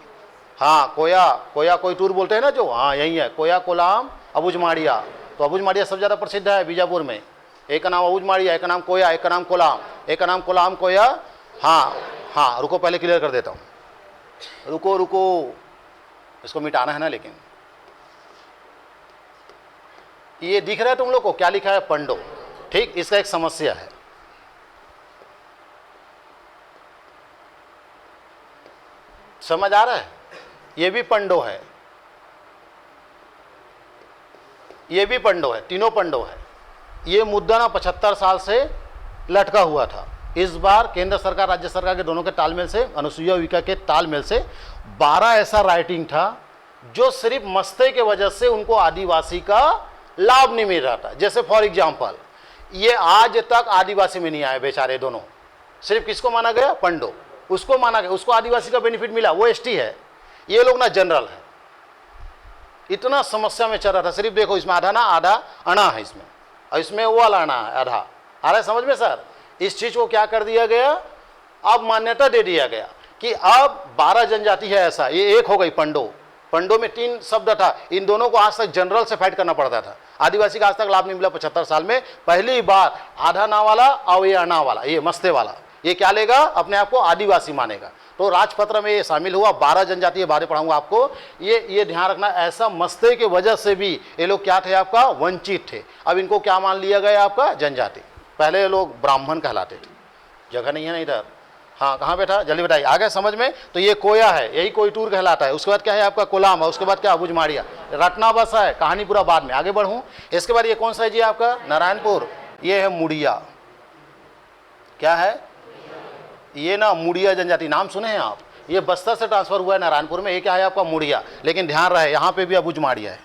हाँ, कोया, कोया कोई टूर बोलते हैं ना जो, हाँ यही है, कोया कोलाम अबुझमाड़िया। तो अबुझमाड़िया सबसे ज़्यादा प्रसिद्ध है बीजापुर में। एक का नाम अबुझमाड़िया, एक का नाम कोया, एक का नाम कोलाम, एक का नाम कोलाम कोया। हाँ हाँ, रुको पहले क्लियर कर देता हूँ, रुको रुको, इसको मिटाना है ना। लेकिन ये दिख रहा है तुम लोग को क्या लिखा है? पंडो। ठीक, इसका एक समस्या है। समझ आ रहा है? ये भी पंडो है, ये भी पंडो है, तीनों पंडो है। ये मुद्दा ना 75 साल से लटका हुआ था। इस बार केंद्र सरकार राज्य सरकार के दोनों के तालमेल से, अनुसुईया विका के तालमेल से 12 ऐसा राइटिंग था जो सिर्फ मस्ते के वजह से उनको आदिवासी का लाभ नहीं मिल रहा था। जैसे फॉर एग्जाम्पल, ये आज तक आदिवासी में नहीं आए बेचारे दोनों। सिर्फ किसको माना गया? पंडो। उसको माना गया, उसको आदिवासी का बेनिफिट मिला, वो ST है। ये लोग ना जनरल है। इतना समस्या में चल रहा था। सिर्फ देखो, इसमें आधा ना आधा अना है इसमें, और इसमें वो वाला अना है आधा। आ रहा है समझ में सर? इस चीज को क्या कर दिया गया, अब मान्यता दे दिया गया कि अब 12 जनजाति है ऐसा। ये एक हो गई पंडो। पंडो में 3 शब्द था, इन दोनों को आज तक जनरल से फाइट करना पड़ता था। आदिवासी का आज तक लाभ नहीं मिला। 75 साल में पहली बार आधा ना वाला और ये अना वाला, ये मस्ते वाला, ये क्या लेगा? अपने आप को आदिवासी मानेगा। तो राजपत्र में ये शामिल हुआ। 12 जनजाति ये बारे पढ़ाऊंगा आपको। ये ध्यान रखना, ऐसा मस्ते के वजह से भी ये लोग क्या थे? आपका वंचित थे। अब इनको क्या मान लिया गया? आपका जनजाति। पहले ये लोग ब्राह्मण कहलाते थे। जगह नहीं है ना इधर। हाँ, कहाँ बैठा? जल्दी बताइए, आ गया समझ में? तो ये कोया है, यही कोई टूर कहलाता है। उसके बाद क्या है? आपका कोलाम है। उसके बाद क्या? अबुझमाड़िया। रटना बस है, कहानी पूरा बाद में। आगे बढ़ूँ, इसके बाद ये कौन सा है जी? आपका नारायणपुर। ये है मुड़िया। क्या है ये? ना मुड़िया जनजाति, नाम सुने हैं आप? ये बस्तर से ट्रांसफर हुआ है नारायणपुर में। ये क्या है आपका मुड़िया, लेकिन ध्यान रहे यहाँ पे भी अबुझमाड़िया है।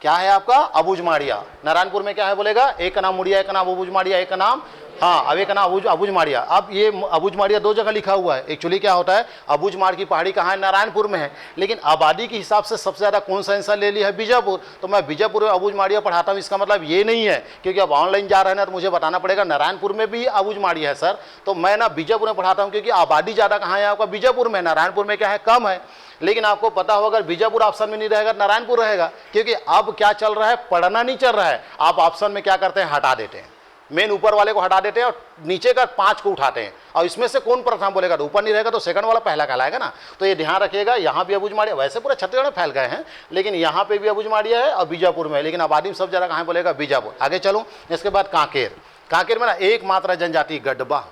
क्या है आपका अबुझमाड़िया। नारायणपुर में क्या है बोलेगा, एक का नाम मुड़िया, एक का नाम अबुझमाड़िया, एक का नाम, हाँ अब एक का नाम अबुझमाड़िया। अब ये अबुझमाड़िया दो जगह लिखा हुआ है। एक्चुअली क्या होता है, अबुझमाड़ की पहाड़ी कहाँ है, नारायणपुर में है, लेकिन आबादी के हिसाब से सबसे ज़्यादा कौन सा आंसर ले लिया है, बीजापुर। तो मैं बीजापुर में अबुझमाड़िया पढ़ाता हूँ। इसका मतलब ये नहीं है, क्योंकि अब ऑनलाइन जा रहे हैं ना तो मुझे बताना पड़ेगा नारायणपुर में भी अबुझमाड़िया है सर, तो मैं ना बीजापुर में पढ़ाता हूँ, क्योंकि आबादी ज़्यादा कहाँ है आपका, बीजापुर में। नारायणपुर में क्या है, कम है। लेकिन आपको पता होगा अगर बीजापुर ऑप्शन में नहीं रहेगा नारायणपुर रहेगा, क्योंकि अब क्या चल रहा है, पढ़ना नहीं चल रहा है। आप ऑप्शन में क्या करते हैं, हटा देते हैं, मेन ऊपर वाले को हटा देते हैं और नीचे का 5 को उठाते हैं, और इसमें से कौन प्रथम बोलेगा, तो ऊपर नहीं रहेगा तो सेकंड वाला पहला कहलाएगा ना। तो ये ध्यान रखिएगा, यहाँ भी अबुझमाड़िया, वैसे पूरा छत्तीसगढ़ में फैल गए हैं, लेकिन यहाँ पे भी अबुझमाड़िया है और बीजापुर में, लेकिन आबादी में सब जगह कहाँ बोलेगा, बीजापुर। आगे चलूँ, इसके बाद कांकेर। कांकेर में ना एकमात्र जनजाति गढ़वा।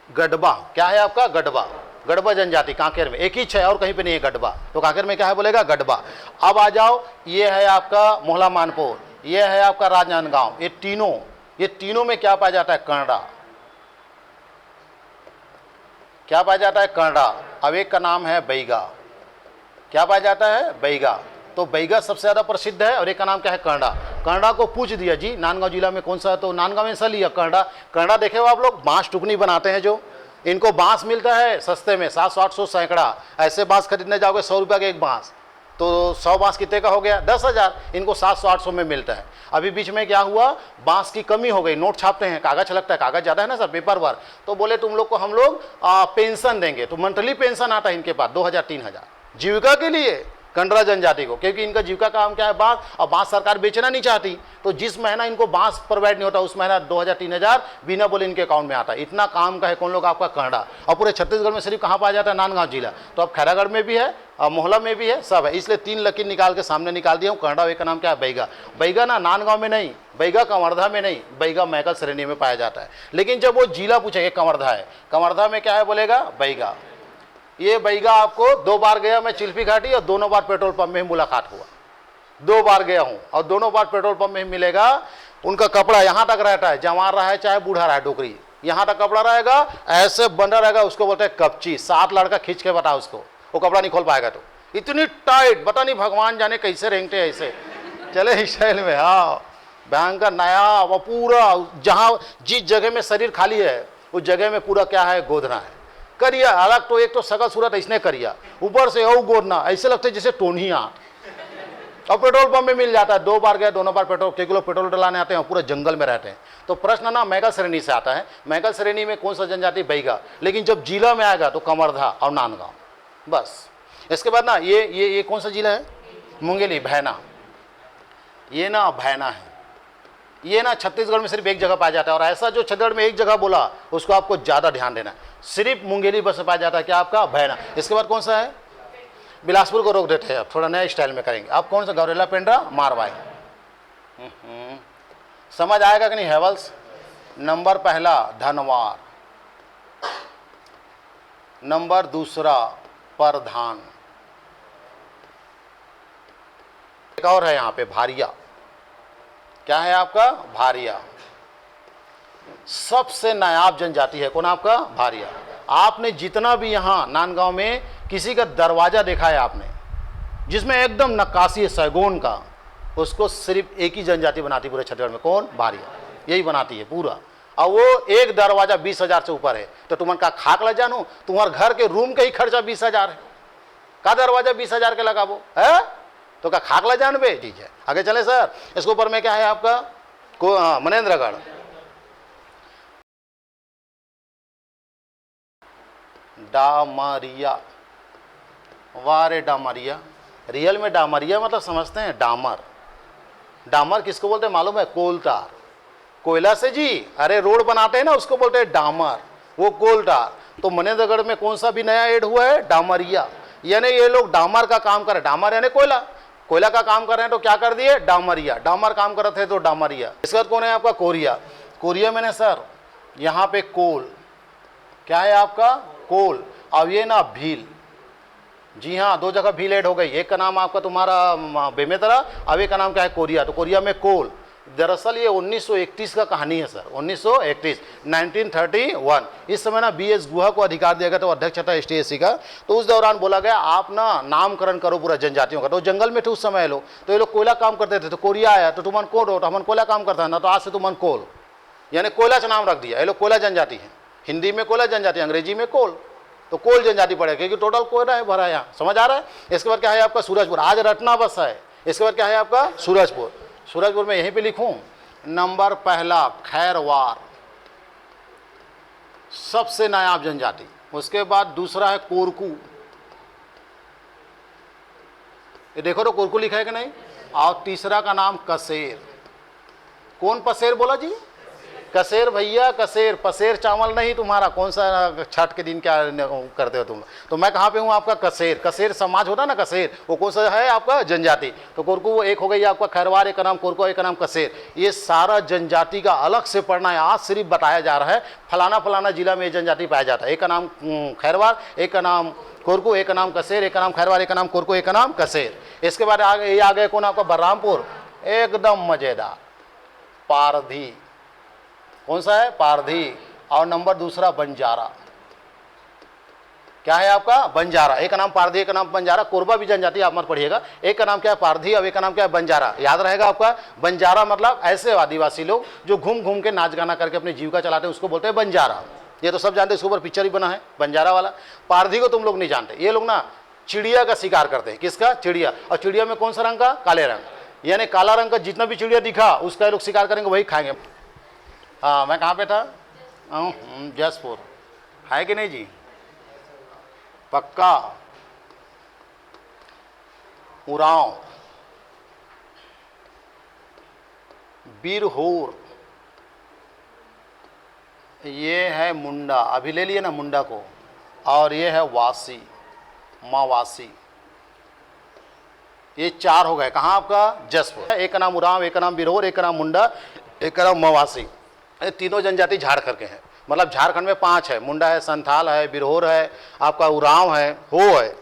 गढ़वा क्या है आपका, गढ़वा, गढ़वा जनजाति कांकेर में एक ही है और कहीं पे नहीं है गढ़वा। तो कांकेर में क्या है बोलेगा, गढ़वा। अब आ जाओ, ये है आपका मोहला मानपुर, ये है आपका राजनांदगांव। ये तीनों में क्या पाया जाता है, कर्णा। क्या पाया जाता है, कर्णा। अब एक का नाम है बैगा। क्या पाया जाता है, बैगा। तो बैगा सबसे ज़्यादा प्रसिद्ध है, और एक का नाम क्या है, कर्णा। कर्णा को पूछ दिया जी नांदगांव जिला में कौन सा है, तो नांदगांव में सा लिया कर्णा। कर्णा देखे हो आप लोग, बांस टुकनी बनाते हैं जो, इनको बांस मिलता है सस्ते में 700-800 सैकड़ा। ऐसे बांस खरीदने जाओगे 100 रुपये का एक बांस, तो 100 बांस कितने का हो गया, 10,000। इनको 700-800 में मिलता है। अभी बीच में क्या हुआ, बांस की कमी हो गई, नोट छापते हैं, कागज लगता है, कागज ज़्यादा है ना सर, पेपर वर्क। तो बोले तुम लोग को हम लोग पेंशन देंगे, तो मंथली पेंशन आता है इनके पास 2,000-3,000 जीविका के लिए, कंडरा जनजाति को, क्योंकि इनका जीविका का काम क्या है, बांस, और बांस सरकार बेचना नहीं चाहती। तो जिस महीना इनको बांस प्रोवाइड नहीं होता उस महीना 2,000-3,000 बिना बोले इनके अकाउंट में आता है। इतना काम का है कौन लोग, आपका कर्णा। और पूरे छत्तीसगढ़ में सिर्फ कहाँ पाया जाता है, नांदगांव जिला। तो अब खैरागढ़ में भी है और मोहला में भी है, सब है। इसलिए 3 लकीर निकाल के सामने निकाल दिया हूँ। कर्णा एक का नाम क्या है, बैगा। बैगा ना नांदगांव में नहीं, बैगा कवर्धा में नहीं, बैगा मैकल श्रेणी में पाया जाता है। लेकिन जब वो जिला पूछेगा कवर्धा है, कवर्धा में क्या है बोलेगा, बैगा। ये बैगा आपको 2 बार गया मैं चिल्फी घाटी, और दोनों बार पेट्रोल पंप में ही मुलाकात हुआ। 2 बार गया हूँ और दोनों बार पेट्रोल पंप में ही मिलेगा। उनका कपड़ा यहाँ तक रहता है, जवान रहा है चाहे बूढ़ा रहा है, डोकरी यहाँ तक कपड़ा रहेगा, ऐसे बंधा रहेगा, उसको बोलते हैं कपची। 7 लड़का खींच के बता उसको, वो कपड़ा नहीं खोल पाएगा। तो इतनी टाइट, पता नहीं भगवान जाने कैसे रेंगते ऐसे चले इस स्टाइल में। हाँ भयंकर नया, वो पूरा जहाँ जिस जगह में शरीर खाली है उस जगह में पूरा क्या है, गोदना है, करिया अलग। तो एक तो सकल सूरत ऐसने करिया, ऊपर से ओ गोदना, ऐसे लगते जैसे टोनिया। और पेट्रोल पंप में मिल जाता है। 2 बार गए, दोनों बार पेट्रोल, कई किलो पेट्रोल डलाने आते हैं, पूरे जंगल में रहते हैं। तो प्रश्न ना मैकल श्रेणी से आता है। मैकल श्रेणी में कौन सा जनजाति, बैगा। लेकिन जब जिला में आएगा तो कवर्धा और नांदगांव, बस। इसके बाद ना ये कौन सा जिला है, मुंगेली, भैना। ये ना भैना है, ये ना छत्तीसगढ़ में सिर्फ एक जगह पाया जाता है। और ऐसा जो छत्तीसगढ़ में एक जगह बोला उसको आपको ज़्यादा ध्यान देना है। सिर्फ मुंगेली बस पाया जाता है, क्या आपका, भैना। इसके बाद कौन सा है, बिलासपुर को रोक देते हैं, अब थोड़ा नया स्टाइल में करेंगे। अब कौन सा, गौरेला पेंड्रा, मारवाई। समझ आएगा कि नहीं, हेवल्स। नंबर पहला धनवार, नंबर दूसरा प्रधान, एक और है यहाँ पे भारिया। क्या है आपका, भारिया। सबसे नायाब जनजाति है कौन, आपका भारिया। आपने जितना भी यहाँ नांदगांव में किसी का दरवाजा देखा है आपने, जिसमें एकदम नक्काशी है सैगोन का, उसको सिर्फ एक ही जनजाति बनाती पूरे छत्तीसगढ़ में, कौन, भारिया। यही बनाती है पूरा। और वो एक दरवाजा 20,000 से ऊपर है। तो तुमन का खाक ल जानू, तुम्हारे घर के रूम का ही खर्चा 20,000 है, का दरवाजा 20,000 के लगाबो है, तो का खाक ल जानबे। ठीक है, आगे चले सर। इसके ऊपर में क्या है आपका, मनेन्द्रगढ़, डामरिया। वारे डामरिया, रियल में डामरिया मतलब समझते हैं, डामर। डामर किसको बोलते हैं मालूम है, कोलटार। कोयला से जी, अरे रोड बनाते हैं ना, उसको बोलते हैं डामर, वो कोलटार। तो मनेन्द्रगढ़ में कौन सा भी नया ऐड हुआ है, डामरिया। यानी ये लोग डामर का काम कर रहे हैं। डामर यानी कोयला, कोयला का काम कर रहे हैं, तो क्या कर दिए, डामरिया। डामर काम कर रहे थे तो डामरिया। इसके बाद कौन है आपका, कोरिया। कोरिया में ना सर यहाँ पे कोल, क्या है आपका, कोल। अब ये ना भील, जी हाँ 2 जगह भील ऐड हो गई। एक का नाम आपका तुम्हारा बेमेतरा, अब एक का नाम क्या है, कोरिया। तो कोरिया में कोल, दरअसल ये 1931 का कहानी है सर, 1931, 1931। इस समय ना BS गुहा को अधिकार दिया गया था, अध्यक्ष था ST/SC का। तो उस दौरान बोला गया आप ना नामकरण करो पूरा जनजातियों का। तो जंगल में थे उस समय लोग, तो ये लोग कोयला काम करते थे। तो कोरिया आया तो तुमन कोड हो, तो हमन कोयला काम करता है ना, तो आज से तुमन कोल, यानी कोयला से नाम रख दिया। ये लोग कोयला जनजाति है, हिंदी में कोयला जनजाति, अंग्रेजी में कोल, तो कोल जनजाति पड़ेगा क्योंकि टोटल कोयला है भरा यहाँ, समझ आ रहा है। इसके बाद क्या है आपका सूरजपुर, आज रटना बस है। इसके बाद क्या है आपका सूरजपुर। सूरजपुर में यहीं पे लिखूं, नंबर पहला खैरवार, सबसे नायाब जनजाति। उसके बाद दूसरा है कोरकू, ये देखो तो कोरकू लिखा है कि नहीं। और तीसरा का नाम कसेर। कौन पसेर बोला जी? कसेर भैया, कसेर, पसेर चावल नहीं तुम्हारा। कौन सा छठ के दिन क्या करते हो तुम? तो मैं कहाँ पे हूँ आपका कसेर। कसेर समाज होता ना कसेर, वो कौन सा है आपका जनजाति। तो कोरकू वो एक हो गई आपका खैरवार, एक का नाम कोरकू, एक का नाम कसेर। ये सारा जनजाति का अलग से पढ़ना है। आज सिर्फ बताया जा रहा है फलाना फलाना जिला में ये जनजाति पाया जाता है। एक का नाम खैरवार, एक का नाम कोरकू, एक का नाम कसेर, एक का नाम खैरवार, एक का नाम कोरकू, एक का नाम कसेर। इसके बाद ये आ गए कौन आपका बलरामपुर, एकदम मजेदार, पारधी। कौन सा है? पारधी। और नंबर दूसरा बंजारा। क्या है आपका? बंजारा। एक का नाम पारधी, एक का नाम बंजारा। कोरबा भी जनजाति आप मत पढ़िएगा। एक का नाम क्या है? पारधी, और एक का नाम क्या है? बंजारा। याद रहेगा आपका। बंजारा मतलब ऐसे आदिवासी लोग जो घूम घूम के नाच गाना करके अपनी जीविका चलाते हैं, उसको बोलते हैं बंजारा। ये तो सब जानते हैं, इसके ऊपर पिक्चर ही बना है बंजारा वाला। पारधी को तुम लोग नहीं जानते। ये लोग ना चिड़िया का शिकार करते हैं। किसका? चिड़िया। और चिड़िया में कौन सा रंग का? काले रंग। यानी काला रंग का जितना भी चिड़िया दिखा उसका लोग शिकार करेंगे, वही खाएंगे। हाँ, मैं कहाँ पे था? जसपुर है कि नहीं जी? पक्का। उरांव, बिरहोर, ये है मुंडा, अभी ले लिए ना मुंडा को। और ये है वासी, मावासी। ये चार हो गए। कहाँ आपका? जसपुर। एक का नाम उरांव, एक का नाम बिरहोर, एक का नाम मुंडा, एक का नाम मवासी। ये तीनों जनजाति झारखंड के हैं। मतलब झारखंड में 5 है, मुंडा है, संथाल है, बिरहोर है, आपका उरांव है, हो है।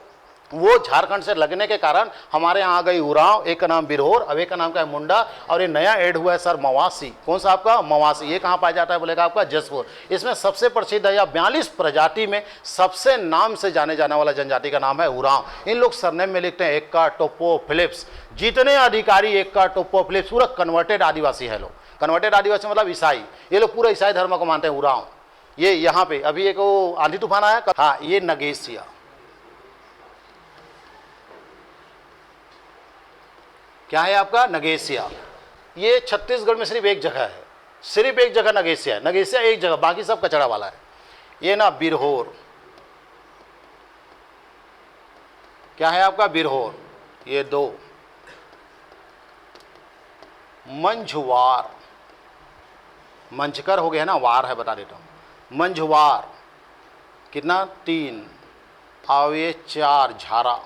वो झारखंड से लगने के कारण हमारे यहाँ आ गई उरांव, एक का नाम बिरहोर, अब एक का नाम क्या है? मुंडा। और ये नया ऐड हुआ है सर मवासी। कौन सा आपका? मवासी। ये कहाँ पाया जाता है बोलेगा आपका? जसपुर। इसमें सबसे प्रसिद्ध है या 42 प्रजाति में सबसे नाम से जाने जाने वाला जनजाति का नाम है उरांव। इन लोग सरनेम में लिखते हैं एक्का, टोप्पो, फिलिप्स। जितने अधिकारी एक्का, टोप्पो, फिलिप्स पूरा कन्वर्टेड आदिवासी है लोग। कन्वर्टेड आदिवासी मतलब ईसाई। ये लोग पूरा ईसाई धर्म को मानते हैं। उरांव। ये यहाँ पे अभी एक आंधी तूफान आया। हाँ, ये नगेशिया। क्या है आपका? नगेशिया। ये छत्तीसगढ़ में सिर्फ एक जगह है, सिर्फ एक जगह नगेशिया है। नगेशिया एक जगह, बाकी सब कचरा वाला है। ये ना बिरहोर। क्या है आपका? बिरहोर। ये 2। मंझवार, मंझकर हो गया ना, वार है बता देता हूँ। मंझवार कितना? 3। और ये 4 झारा,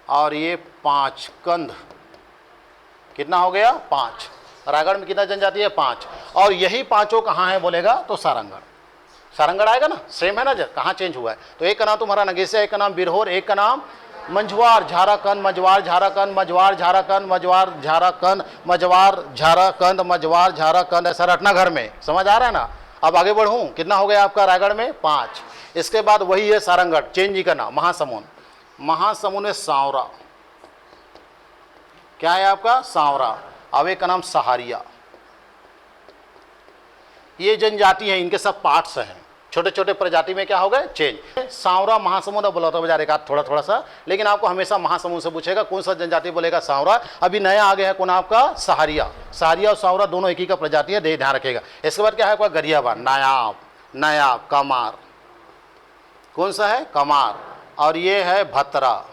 और ये 5 कंध। कितना हो गया? 5। रायगढ़ में कितना जनजाति है? 5। और यही पांचों कहाँ है बोलेगा तो सारंगढ़। सारंगढ़ आएगा ना, सेम है ना, कहाँ चेंज हुआ है? तो एक का नाम तुम्हारा नगेशिया, एक का नाम बिरहोर, एक का नाम मंझवार, झाराखंड, मझवार, झाराखंड, मझवार, झाराखंड, मझवार, झाराखंड, मझवार, झाराखंड, मझवार, झाराखंड। ऐसा रटना घर में, समझ आ रहा है ना। अब आगे बढ़ूं, कितना हो गया आपका रायगढ़ में? 5। इसके बाद वही है सारंगढ़, चेंज ही करना। महासमुंद, महासमुंद में सांवरा। क्या है आपका? सांवरा। अब एक का नाम सहारिया। ये जनजाति है, इनके सब पार्ट्स हैं। छोटे छोटे प्रजाति में क्या हो गए? चेंज। सांवरा, महासमुंद बोला था बाजार एक आध थोड़ा थोड़ा सा, लेकिन आपको हमेशा महासमुंद से पूछेगा कौन सा जनजाति बोलेगा? सांवरा। अभी नया आ गया है कौन आपका? सहारिया। सहारिया और सांवरा दोनों एक ही का प्रजाति है, ध्यान रखेगा। इसके बाद क्या है आपका? गरियाबान, नायाब, नायाब, कमार। कौन सा है? कमार। और ये है भतरा,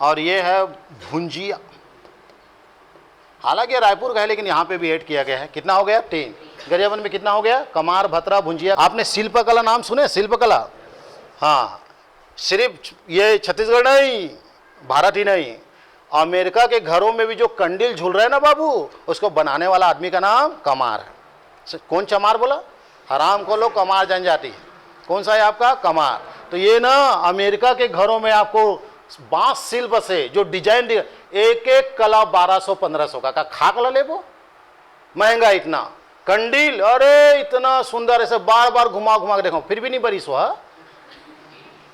और ये है भुंजिया। हालांकि रायपुर का है लेकिन यहाँ पे भी ऐड किया गया है। कितना हो गया? 3। गरियाबंद में कितना हो गया? कमार, भतरा, भुंजिया। आपने शिल्पकला नाम सुने? शिल्पकला, हाँ, सिर्फ ये छत्तीसगढ़ नहीं, भारत ही नहीं, अमेरिका के घरों में भी जो कंडील झूल रहे हैं ना बाबू, उसको बनाने वाला आदमी का नाम कमार है। कौन चमार बोला? हराम को लोग कमार जनजाति। कौन सा है आपका? कमार। तो ये ना अमेरिका के घरों में आपको बांस शिल्प से जो डिजाइन, एक एक कला 1200-1500 का खा कला ले वो महंगा इतना। कंडील, अरे इतना सुंदर, ऐसे बार बार घुमा घुमा के देखो फिर भी नहीं बरी सो।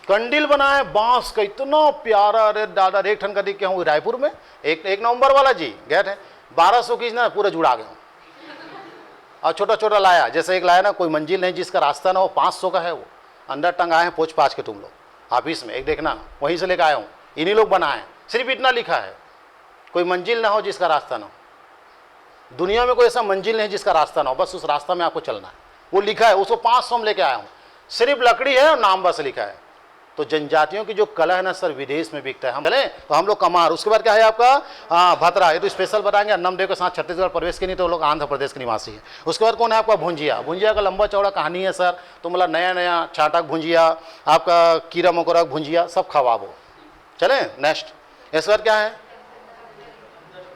कंडील बनाए बांस का, इतना प्यारा। अरे दादा एक ठन का दिख के हूँ रायपुर में, एक नवंबर वाला जी गए थे, 1200 की ना पूरे जुड़ा गए। और छोटा छोटा लाया, जैसे एक लाया ना, कोई मंजिल नहीं जिसका रास्ता ना हो, 500 का है वो, अंदर टंगाए हैं पोच पाछ के तुम लोग ऑफिस में, एक देखना वहीं से लेकर आया हूँ, इन्हीं लोग बनाए। सिर्फ इतना लिखा है, कोई मंजिल ना हो जिसका रास्ता ना हो। दुनिया में कोई ऐसा मंजिल नहीं जिसका रास्ता ना हो, बस उस रास्ता में आपको चलना है, वो लिखा है। उसको 500 में लेके आया हूँ, सिर्फ लकड़ी है और नाम बस लिखा है। तो जनजातियों की जो कला है ना सर, विदेश में बिकता है। हम चले तो हम लोग कमार, उसके बाद क्या है आपका भतरा, ये तो स्पेशल बताएंगे। अन्नमदेव के साथ छत्तीसगढ़ प्रवेश के नहीं, तो लोग आंध्र प्रदेश के निवासी हैं। उसके बाद कौन है आपका भुंजिया। भुंजिया का लंबा चौड़ा कहानी है सर, तो मतलब नया नया छाटक भुंजिया, आपका कीड़ा मकोड़ा भुंजिया सब खवाबो। चले नेक्स्ट, इसके बाद क्या है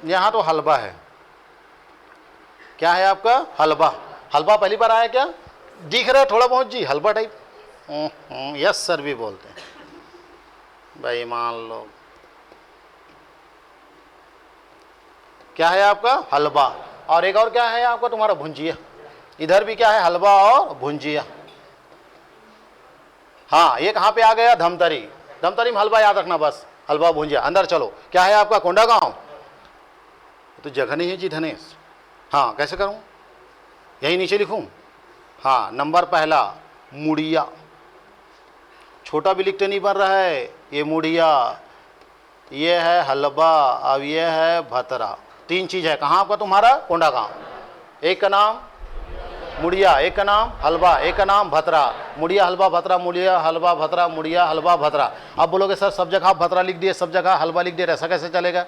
यहाँ, तो हलवा है। क्या है आपका हलवा। हलवा पहली बार आया क्या, दिख रहा है थोड़ा बहुत जी, हलवा टाइप। यस सर भी बोलते हैं भाई, मान लो क्या है आपका हलवा। और एक और क्या है आपका तुम्हारा भुंजिया। इधर भी क्या है, हलवा और भुंजिया। हाँ ये कहाँ पे आ गया, धमतरी। धमतरी में हलवा याद रखना बस, हलवा भुंजिया। अंदर चलो, क्या है आपका कोंडागांव। तो जगह नहीं है जी धनेश। हाँ कैसे करूँ, यही नीचे लिखूँ। हाँ नंबर पहला मुड़िया, छोटा भी लिखते नहीं बन रहा है, ये मुड़िया, ये है हलवा, अब ये है भतरा। 3 चीज़ है। कहाँ आपका तुम्हारा कोंडागांव। एक का नाम मुड़िया, एक का नाम हलवा, एक का नाम भतरा। मुड़िया हलवा भतरा, मुड़िया हलवा भतरा, मुड़िया हलवा भतरा। अब बोलोगे सर सब जगह आप भतरा लिख दिए, सब जगह हलवा लिख दिए, ऐसा कैसे चलेगा।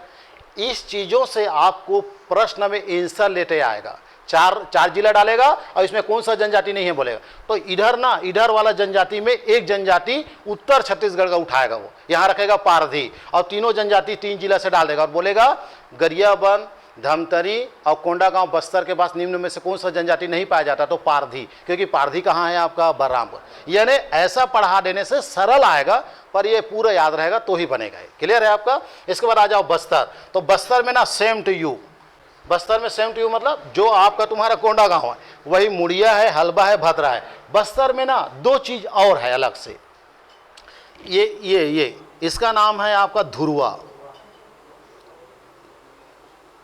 इस चीज़ों से आपको प्रश्न में आंसर लेते आएगा। चार जिला डालेगा और इसमें कौन सा जनजाति नहीं है बोलेगा, तो इधर ना, इधर वाला जनजाति में एक जनजाति उत्तर छत्तीसगढ़ का उठाएगा, वो यहाँ रखेगा पारधी, और तीनों जनजाति 3 जिला से डाल देगा और बोलेगा गरियाबंद, धमतरी और कोंडागांव बस्तर के पास निम्न में से कौन सा जनजाति नहीं पाया जाता, तो पारधी। क्योंकि पारधी कहाँ है आपका बलरामपुर। यानी ऐसा पढ़ा देने से सरल आएगा, पर ये पूरा याद रहेगा तो ही बनेगा। क्लियर है आपका। इसके बाद आ जाओ बस्तर। तो बस्तर में ना सेम टू यू, बस्तर में सेम टू यू मतलब जो आपका तुम्हारा कोंडागांव है वही मुड़िया है, हलवा है, भतरा है। बस्तर में ना 2 चीज और है अलग से, ये इसका नाम है आपका धुरवा।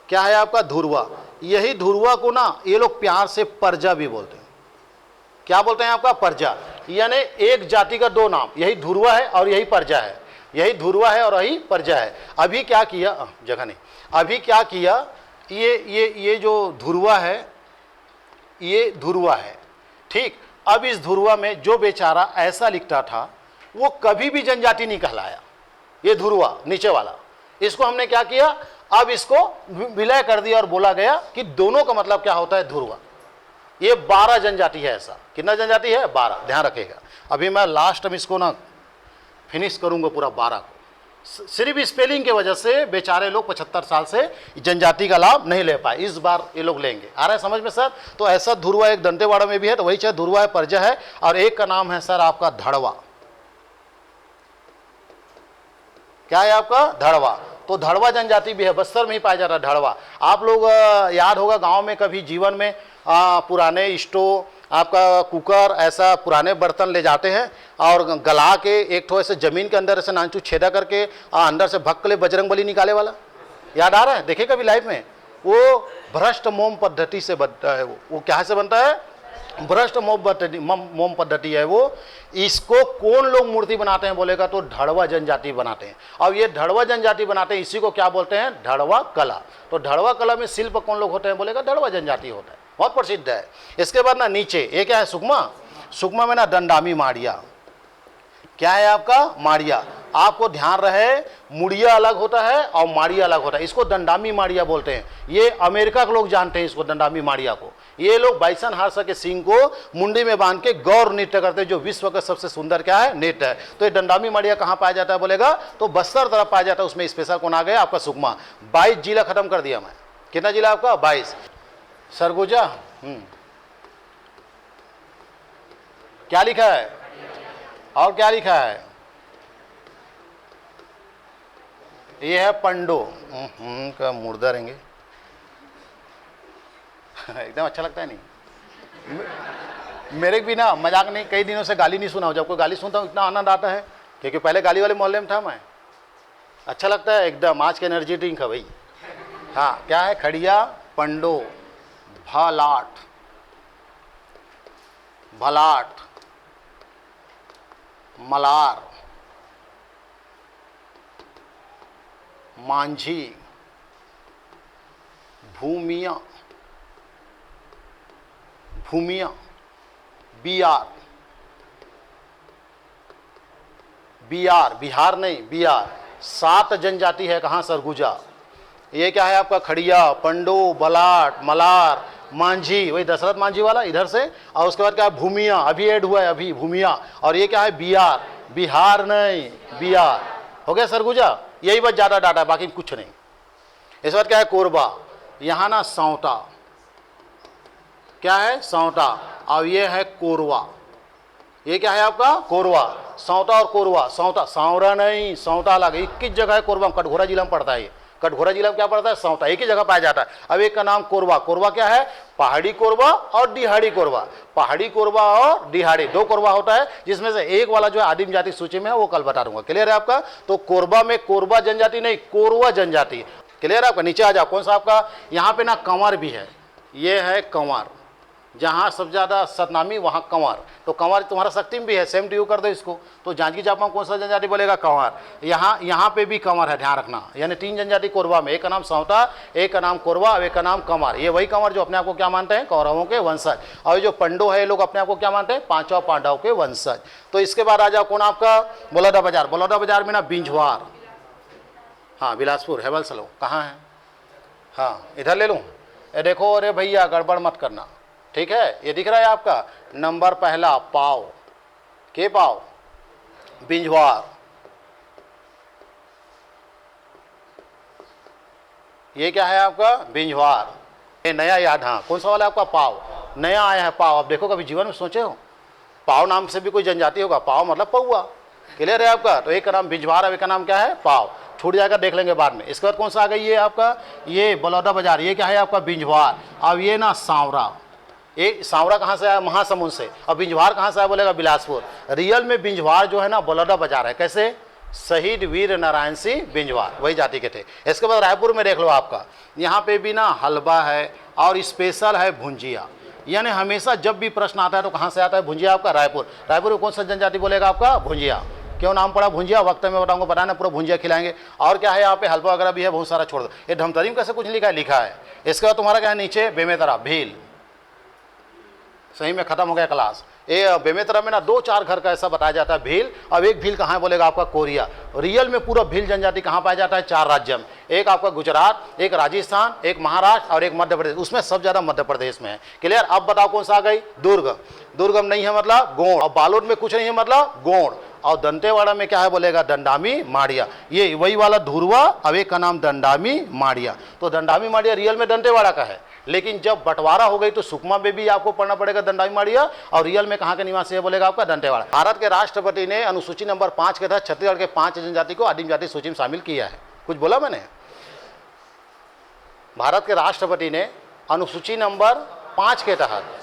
क्या है आपका धुरवा। यही धुरवा को ना ये लोग प्यार से परजा भी बोलते हैं। क्या बोलते हैं आपका परजा, यानी एक जाति का 2 नाम, यही धुरवा है और यही परजा है। यही धुरवा है और यही परजा है। अभी क्या किया, जगह नहीं, अभी क्या किया, ये जो धुरवा है, ये धुरवा है, ठीक। अब इस धुरवा में जो बेचारा ऐसा लिखता था वो कभी भी जनजाति नहीं कहलाया, ये धुरवा नीचे वाला। इसको हमने क्या किया, अब इसको विलय कर दिया और बोला गया कि दोनों का मतलब क्या होता है धुरवा। ये 12 जनजाति है। ऐसा कितना जनजाति है, 12, ध्यान रखेगा। अभी मैं लास्ट में इसको ना फिनिश करूंगा पूरा 12 को। सिर्फ स्पेलिंग के वजह से बेचारे लोग 75 साल से जनजाति का लाभ नहीं ले पाए, इस बार ये लोग लेंगे। आ रहा है समझ में सर। तो ऐसा धुरवा एक दंतेवाड़ा में भी है, तो वही चाहे धुरवा है, परजा है, और एक का नाम है सर आपका धड़वा। क्या है आपका धड़वा। तो धड़वा जनजाति भी है, बस्तर में ही पाया जाता है धड़वा। आप लोग याद होगा गांव में कभी जीवन में पुराने स्टोव, आपका कुकर, ऐसा पुराने बर्तन ले जाते हैं और गला के एक ठो ऐसे जमीन के अंदर ऐसे नानचू छेदा करके अंदर से भक्क ले बजरंग बली निकाले वाला, याद आ रहा है, देखे कभी लाइफ में। वो भ्रष्ट मोम पद्धति से बनता है। वो क्या से बनता है, भ्रष्ट मोम पद्धति है वो। इसको कौन लोग मूर्ति बनाते हैं बोलेगा, तो धड़वा जनजाति बनाते हैं। अब ये धड़वा जनजाति बनाते हैं, इसी को क्या बोलते हैं, धड़वा कला। तो धड़वा कला में शिल्प कौन लोग होते हैं बोलेगा, धड़वा जनजाति होता है, बहुत प्रसिद्ध है। इसके बाद ना नीचे ये क्या है, सुकमा। सुकमा में ना दंडामी माड़िया। क्या है आपका माड़िया। आपको ध्यान रहे, मुड़िया अलग होता है और माड़िया अलग होता है। इसको दंडामी माड़िया बोलते हैं। ये अमेरिका के लोग जानते हैं इसको, दंडामी माड़िया को। ये लोग बाइसन हार्स के सींग को मुंडी में बांध के गौर नृत्य करते हैं, जो विश्व का सबसे सुंदर क्या है, नृत्य है। तो ये दंडामी माड़िया कहाँ पाया जाता है बोलेगा, तो बस्तर तरफ पाया जाता है। उसमें स्पेशल कौन आ गया आपका, सुकमा। 22 जिला खत्म कर दिया मैं। कितना जिला आपका, 22। सरगुजा क्या लिखा है, और क्या लिखा है, ये है पंडो का मुर्दा रहेंगे। एकदम अच्छा लगता है नहीं? मेरे भी ना मजाक नहीं, कई दिनों से गाली नहीं सुना हूँ। जब कोई गाली सुनता हूँ इतना आनंद आता है, क्योंकि पहले गाली वाले मोहल्ले में था मैं। अच्छा लगता है एकदम। आज के एनर्जी ड्रिंक है भाई। हाँ, क्या है? खड़िया, पंडो, भलाट, भलाट, मलार, मांझी, भूमिया, भूमिया, बिहार, बिहार, बिहार नहीं बिहार। 7 जनजाति है। कहाँ? सरगुजा। ये क्या है आपका? खड़िया, पंडो, बलाट, मलार, मांझी, वही दशरथ मांझी वाला इधर से। और उसके बाद क्या है? भूमिया, अभी ऐड हुआ है अभी भूमिया। और ये क्या है? बिहार, बिहार नहीं बिहार। हो गया सरगुजा। यही बस ज़्यादा डाटा है, बाकी कुछ नहीं। इस बात क्या है? कोरबा। यहाँ ना सौंटा, क्या है? सौंटा। और ये है कोरवा। ये क्या है आपका? कोरवा। सौंटा और कोरवा। सौंटा, सौरा नहीं, सौंटा अलग। 21 जगह है कोरबा, कटघोरा जिला में पड़ता है। ये कटघोरा जिला में क्या पड़ता है? सौंटा। एक ही जगह पाया जाता है। अब एक का नाम कोरवा। कोरवा क्या है? पहाड़ी कोरवा और दिहाड़ी कोरवा। पहाड़ी कोरवा और दिहाड़ी 2 कोरवा होता है, जिसमें से एक वाला जो है आदिम जाति सूची में है, वो कल बता दूंगा। क्लियर है आपका? तो कोरबा में कोरबा जनजाति नहीं, कोरवा जनजाति। क्लियर है आपका? नीचे आ जाओ। कौन सा आपका? यहाँ पे ना कंवर भी है। ये है कंवर। जहाँ सबसे ज़्यादा सतनामी वहाँ कंवर। तो कंवर तुम्हारा शक्ति में भी है, सेम टू यू कर दो इसको। तो जांजगीर चांपा में कौन सा जनजाति बोलेगा? कंवर। यहाँ पे भी कंवर है, ध्यान रखना। यानी 3 जनजाति कोरबा में। एक का नाम सौता, एक का नाम कोरबा और एक का नाम कंवर। ये वही कंवर जो अपने आप को क्या मानते हैं? कौरवों के वंशज। और जो पंडो है, ये लोग अपने आप को क्या मानते हैं? 5 पांडवों के वंशज। तो इसके बाद आ जाओ कौन आपका? बलौदा बाजार। बलौदा बाजार में ना बिंझवार। हाँ, बिलासपुर, हेवलसलो कहाँ है? हाँ, इधर ले लूँ? ये देखो, अरे भैया गड़बड़ मत करना, ठीक है? ये दिख रहा है आपका नंबर पहला पाव के पाव, बिंझवार। ये क्या है आपका? बिंझवार। ये नया याद, हाँ कौन सा वाला आपका? पाव। नया आया है पाव। अब देखो, कभी जीवन में सोचे हो पाव नाम से भी कोई जनजाति होगा? पाव मतलब पौआ। क्लियर है आपका? तो एक का नाम बिंझवार, अब एक का नाम क्या है? पाव। छूट जाएगा, देख लेंगे बाद में। इसके बाद कौन सा आ गई? ये आपका ये बलौदा बाजार। ये क्या है आपका? बिंझवार। अब ये ना सांवरा। ये सांवरा कहाँ से आया? महासमुंद से। और बिंझवार कहाँ से आया बोलेगा? बिलासपुर। रियल में बिंझवार जो है ना बलौदा बाजार है। कैसे? शहीद वीर नारायण सिंह बिंझवार वही जाति के थे। इसके बाद रायपुर में देख लो आपका, यहाँ पे भी ना हलवा है और स्पेशल है भुंजिया। यानी हमेशा जब भी प्रश्न आता है तो कहाँ से आता है? भुंजिया आपका रायपुर। रायपुर में कौन सा जनजाति बोलेगा आपका? भुंजिया। क्यों नाम पड़ा भुंजिया? वक्त में बताऊंगा, बताना पूरा भुंजिया खिलाएंगे। और क्या है यहाँ पे? हलवा वगैरह भी है, बहुत सारा। छोड़ दो, ये धमतरी में कैसे कुछ लिखा है? लिखा है। इसके बाद तुम्हारा क्या है? नीचे बेमेतरा, भील। सही में खत्म हो गया क्लास। ये बेमेतरा में ना 2-4 घर का ऐसा बताया जाता है भील। अब एक भील कहाँ है बोलेगा आपका? कोरिया। रियल में पूरा भील जनजाति कहाँ पाया जाता है? 4 राज्य में। एक आपका गुजरात, एक राजस्थान, एक महाराष्ट्र और एक मध्य प्रदेश। उसमें सब ज़्यादा मध्य प्रदेश में है। क्लियर? अब बताओ कौन सा आ गई? दुर्ग। दुर्गम नहीं है मतलब गोंड। और बालोद में कुछ नहीं है मतलब गोंड। और दंतेवाड़ा में क्या है बोलेगा? दंडामी माड़िया। ये वही वाला धुरवा। अब एक का नाम दंडामी माड़िया। तो दंडामी माड़िया रियल में दंतेवाड़ा का है, लेकिन जब बंटवारा हो गई तो सुकमा में भी आपको पढ़ना पड़ेगा दंडामी माड़िया। और रियल में कहाँ के निवासी है बोलेगा? आपका दंतेवाड़ा। भारत के राष्ट्रपति ने अनुसूची नंबर 5 के तहत छत्तीसगढ़ के 5 जनजाति को आदिम जाति सूची में शामिल किया है। कुछ बोला मैंने? भारत के राष्ट्रपति ने अनुसूची नंबर 5 के तहत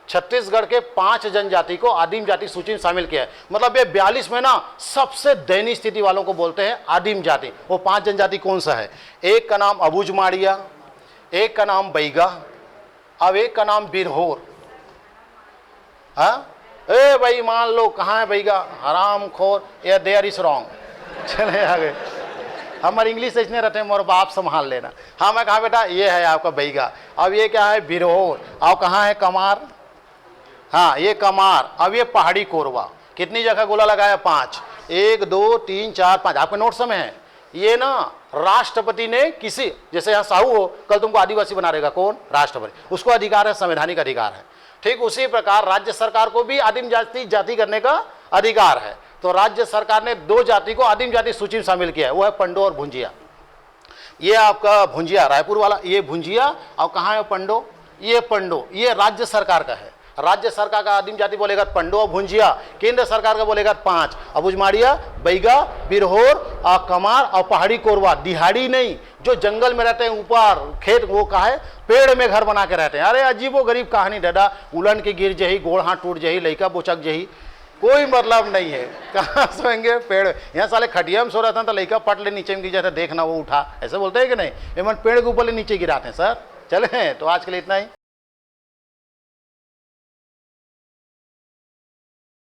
छत्तीसगढ़ के 5 जनजाति को आदिम जाति सूची में शामिल किया है। मतलब ये 42 में ना सबसे दयनीय स्थिति वालों को बोलते हैं आदिम जाति। वो 5 जनजाति कौन सा है? एक का नाम अबुझ माड़िया, एक का नाम बैगा, अब एक का नाम बिरहोर। हाँ, ए भाई मान लो कहाँ है बैगा? हराम खोर, ये देयर इज रॉन्ग। चले आगे, हमारे इंग्लिश इसने रहते हैं, मोर बाप संभाल लेना। हाँ मैं कहा बेटा? ये है आपका बैगा। अब ये क्या है? बिरहोर। अब कहाँ है? कमार। हाँ ये कमार। अब ये पहाड़ी कोरवा। कितनी जगह गोला लगाया? 5। 1 2 3 4 5 आपके नोट्स में है। ये ना राष्ट्रपति ने किसी, जैसे यहाँ साहू हो, कल तुमको आदिवासी बना देगा कौन? राष्ट्रपति। उसको अधिकार है, संवैधानिक अधिकार है। ठीक उसी प्रकार राज्य सरकार को भी आदिम जाति करने का अधिकार है। तो राज्य सरकार ने 2 जाति को आदिम जाति सूची में शामिल किया है, वो है पंडो और भुंजिया। ये आपका भुंजिया रायपुर वाला, ये भुंजिया। और कहाँ है पंडो? ये पंडो, ये राज्य सरकार का है। राज्य सरकार का आदिम जाति बोलेगा पंडो और भुंजिया, केंद्र सरकार का बोलेगा 5। अब उजमाड़िया, बैगा, बिरहोर, कमार और पहाड़ी कोरवा, दिहाड़ी नहीं, जो जंगल में रहते हैं ऊपर खेत, वो कहा है पेड़ में घर बना के रहते हैं। अरे अजीबो गरीब कहानी दादा, उलन के गिर जही, गोड़ हाथ टूट जही, लइका बोचक जही, कोई मतलब नहीं है। कहाँ सोएंगे? पेड़। यहाँ साले खटिया में सो रहा था तो लइका पट ले नीचे में गिर जाता, देखना वो उठा, ऐसे बोलते हैं कि नहीं? एमन पेड़ के ऊपर ले नीचे गिराते हैं सर। चले, तो आज के लिए इतना ही।